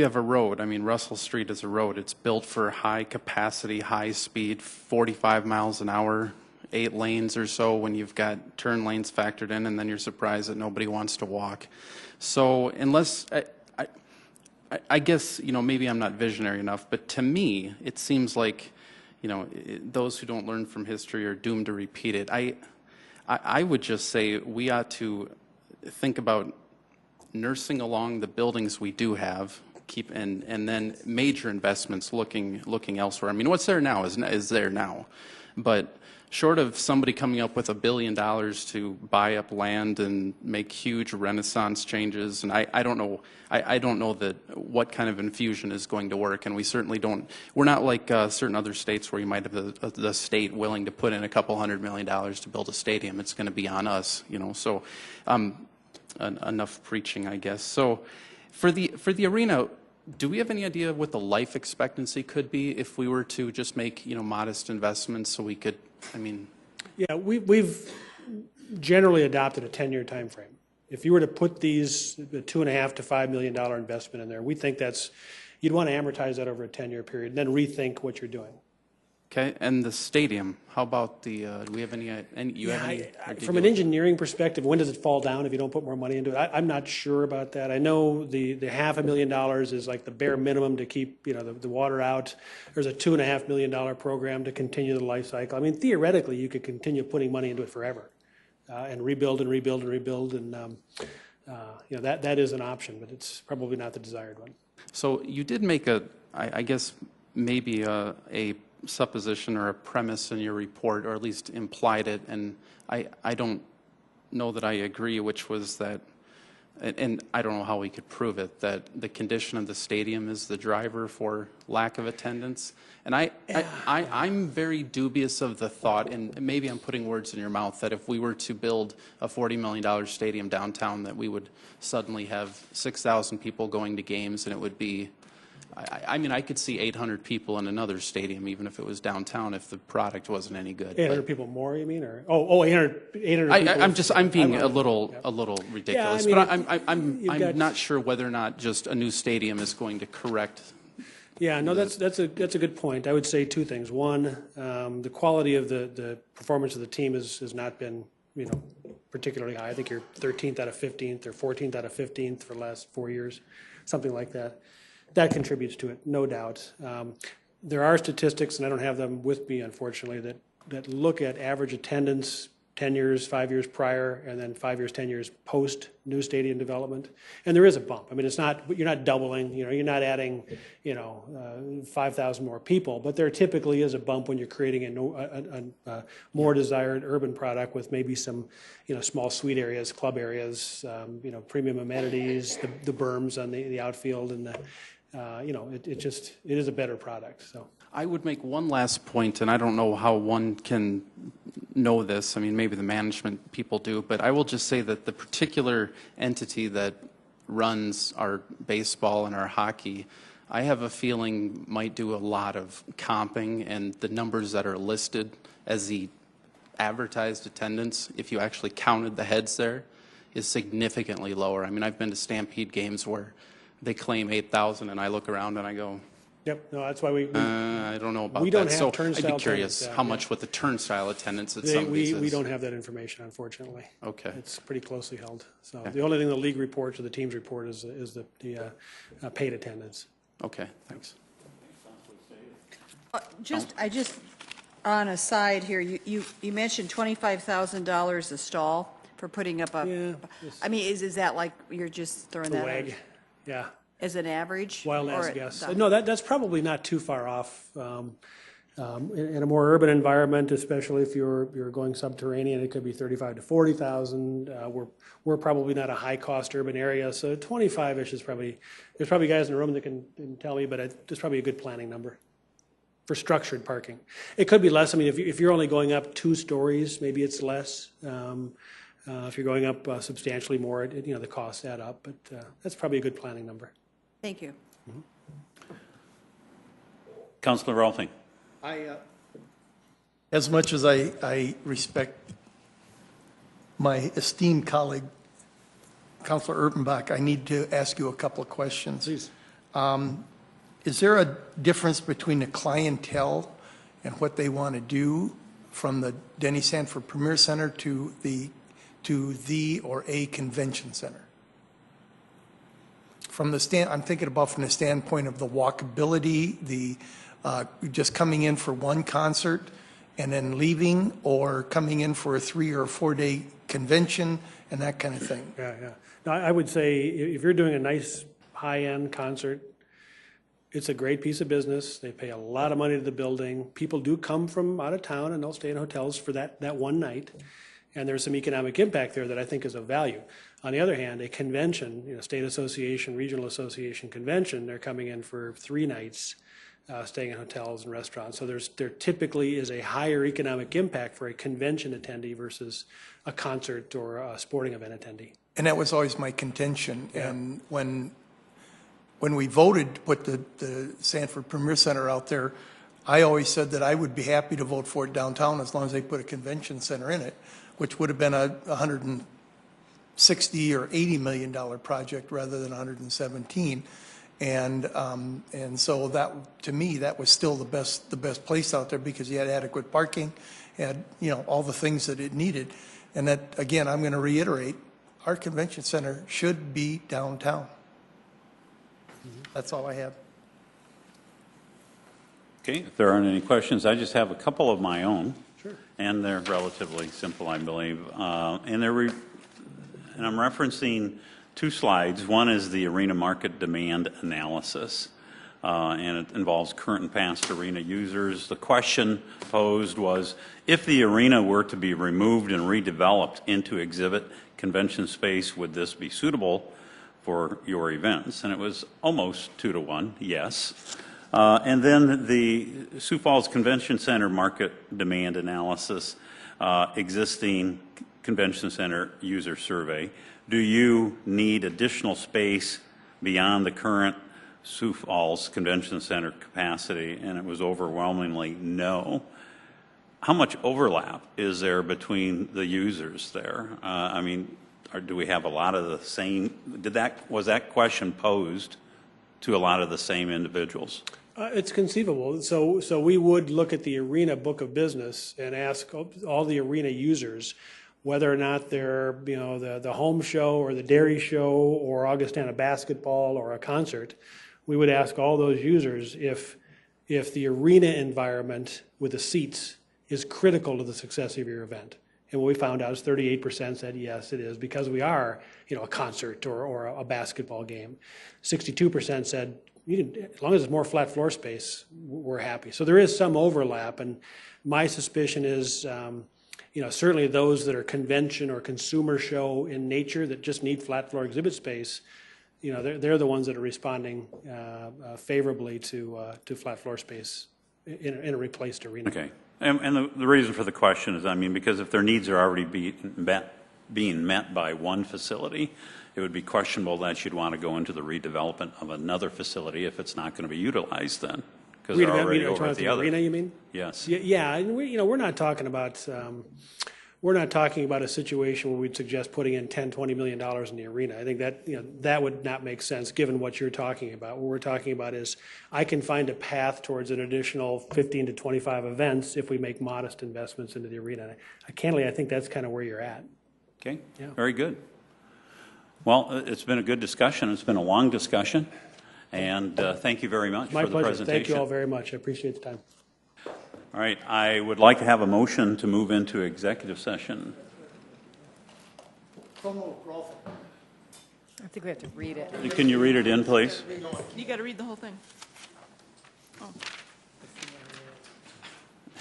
have a road. I mean, Russell Street is a road. It's built for high capacity, high speed, 45 miles an hour, 8 lanes or so when you've got turn lanes factored in, and then you're surprised that nobody wants to walk. So unless, I guess, you know, maybe I'm not visionary enough, but to me, it seems like, you know, those who don't learn from history are doomed to repeat it. I would just say we ought to think about nursing along the buildings we do have, and then major investments looking elsewhere. I mean, what's there now is there now, but short of somebody coming up with $1 billion to buy up land and make huge renaissance changes, and I don't know that what kind of infusion is going to work, and we certainly don't. We're not like certain other states where you might have the state willing to put in a couple $100 million to build a stadium. It's going to be on us, you know. So enough preaching, I guess. So for the arena, do we have any idea what the life expectancy could be if we were to just make, you know, modest investments so we could, I mean... Yeah, we've generally adopted a 10-year time frame. If you were to put these $2.5 to $5 million investment in there, we think you'd want to amortize that over a 10-year period and then rethink what you're doing. Okay, and the stadium, how about do we have any from an engineering perspective, when does it fall down if you don't put more money into it? I'm not sure about that. I know the $500,000 is like the bare minimum to keep, you know, the water out. There's a $2.5 million program to continue the life cycle. I mean, theoretically, you could continue putting money into it forever and rebuild and rebuild and rebuild, and you know, that is an option, but it's probably not the desired one. So you did make I guess maybe a supposition or a premise in your report, or at least implied it, and I don't know that I agree, which was that, and I don't know how we could prove it, that the condition of the stadium is the driver for lack of attendance. And I'm very dubious of the thought, and maybe I'm putting words in your mouth, that if we were to build a $40 million stadium downtown, that we would suddenly have 6,000 people going to games, and it would be, I mean, I could see 800 people in another stadium, even if it was downtown, if the product wasn't any good. 800 people more, you mean, or 800 people? I'm being a little ridiculous, yeah, I mean, but I'm not sure whether or not just a new stadium is going to correct. Yeah, no, that's a good point. I would say two things. One, the quality of the performance of the team has not been, you know, particularly high. I think you're 13th out of 15th or 14th out of 15th for the last 4 years, something like that. That contributes to it, no doubt. There are statistics, and I don't have them with me, unfortunately, that look at average attendance 10 years, 5 years prior, and then 5 years, 10 years post new stadium development. And there is a bump. I mean, you're not doubling, you know, you're not adding, you know, 5,000 more people, but there typically is a bump when you're creating a more desired urban product with maybe some, you know, small suite areas, club areas, you know, premium amenities, the berms on the outfield, and you know, it is a better product. So I would make one last point, and I don't know how one can know this. I mean, maybe the management people do, but I will just say that the particular entity that runs our baseball and our hockey, I have a feeling might do a lot of comping, and the numbers that are listed as the advertised attendance, if you actually counted the heads there, is significantly lower. I mean, I've been to Stampede games where they claim 8,000, and I look around and I go, yep, no, that's why I don't know about we don't that. have So turnstile I'd be curious attendance, how much with the turnstile attendance at some of these is. We don't have that information, unfortunately. Okay. It's pretty closely held. So Okay. the only thing the league reports or the teams report is the paid attendance. Okay, thanks. On a side here, you mentioned $25,000 a stall for putting up a. Yeah, I mean, is that like you're just throwing the that WAG, out yeah. as an average? Wild or ass guess. the- No, that's probably not too far off. In a more urban environment, especially if you're going subterranean, it could be 35 to 40,000. We're probably not a high cost urban area, so 25-ish is probably. There's probably guys in the room that can tell me, but it's probably a good planning number for structured parking. It could be less. I mean, if you're only going up 2 stories, maybe it's less. If you're going up substantially more, the costs add up, but that's probably a good planning number. Thank you. Councilor Rolfing. As much as I respect my esteemed colleague, Councilor Erpenbach, I need to ask you a couple of questions. Please. Is there a difference between the clientele and what they want to do from the Denny Sanford Premier Center to the or a convention center? I'm thinking about from the standpoint of the walkability, the just coming in for one concert and then leaving, or coming in for a 3 or 4 day convention and that kind of thing. Yeah. Now, I would say if you're doing a nice high-end concert, it's a great piece of business. They pay a lot of money to the building. People do come from out of town and they'll stay in hotels for that one night. And there's some economic impact there that I think is of value. On the other hand, a convention, state association, regional association convention, they're coming in for 3 nights, staying in hotels and restaurants. So there typically is a higher economic impact for a convention attendee versus a concert or a sporting event attendee. And that was always my contention. Yeah. And when we voted to put the Sanford Premier Center out there, I always said that I would be happy to vote for it downtown as long as they put a convention center in it, which would have been a $160 or $80 million project rather than 117. And so that, to me, that was still the best place out there because you had adequate parking, had all the things that it needed. And that, again, I'm going to reiterate, our convention center should be downtown. That's all I have. Okay, if there aren't any questions, I just have a couple of my own. Sure. And they're relatively simple, I believe. And I'm referencing 2 slides. One is the arena market demand analysis, and it involves current and past arena users. The question posed was, if the arena were to be removed and redeveloped into exhibit convention space, would this be suitable for your events? And it was almost 2 to 1, yes. And then the Sioux Falls Convention Center market demand analysis, existing convention center user survey. Do you need additional space beyond the current Sioux Falls Convention Center capacity? And it was overwhelmingly no. How much overlap is there between the users there? Do we have a lot of the same? Was that question posed to a lot of the same individuals? It's conceivable. So we would look at the arena book of business and ask all the arena users whether or not they're, the home show or the dairy show or Augustana basketball or a concert. We would ask all those users if the arena environment with the seats is critical to the success of your event. And what we found out is 38% said yes, it is, because we are, a concert or a basketball game. 62% said, as long as it's more flat floor space, we're happy. So there is some overlap, and my suspicion is, certainly those that are convention or consumer show in nature that just need flat floor exhibit space, they're the ones that are responding favorably to flat floor space in a replaced arena. Okay. And the reason for the question is, because if their needs are already being met by one facility, it would be questionable that you'd want to go into the redevelopment of another facility if it's not going to be utilized then, because they're already over at the other. Arena, you mean? Yes. Yeah, and we're not talking about a situation where we'd suggest putting in $10, $20 million in the arena. I think that that would not make sense given what you're talking about. What we're talking about is I can find a path towards an additional 15 to 25 events if we make modest investments into the arena. Candidly, I think that's kind of where you're at. Okay. Yeah. Very good. Well, it's been a good discussion. It's been a long discussion, and thank you very much for the presentation. My pleasure. Thank you all very much. I appreciate the time. All right, I would like to have a motion to move into executive session. I think we have to read it. Can you read it in, please? You got to read the whole thing. Oh.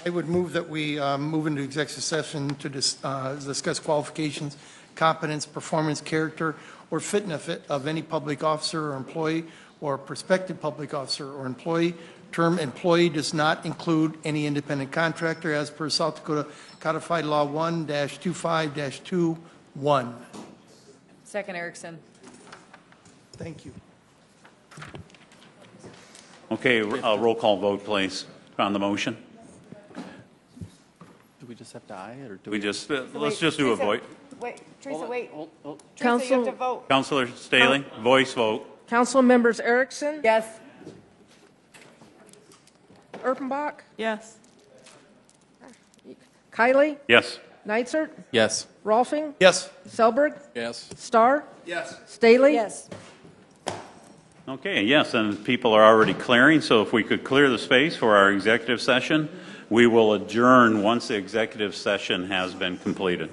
I would move that we move into executive session to discuss qualifications, competence, performance, character, or fitness of any public officer or employee or prospective public officer or employee. Term employee does not include any independent contractor as per South Dakota Codified Law 1-25-2 1. Second, Erickson. Thank you. Okay, roll call vote, please, on the motion. Do we just have to aye, or do We just, let's just do a vote. Wait, Teresa, wait. Teresa, you Council- have to vote. Councilor Staley, voice vote. Council members Erickson, Yes. Erpenbach, Yes. Kylie, Yes. Nitzert, Yes. Rolfing, Yes. Selberg, Yes. Starr, Yes. Staley. Yes. Okay, yes, and people are already clearing, so if we could clear the space for our executive session, we will adjourn once the executive session has been completed.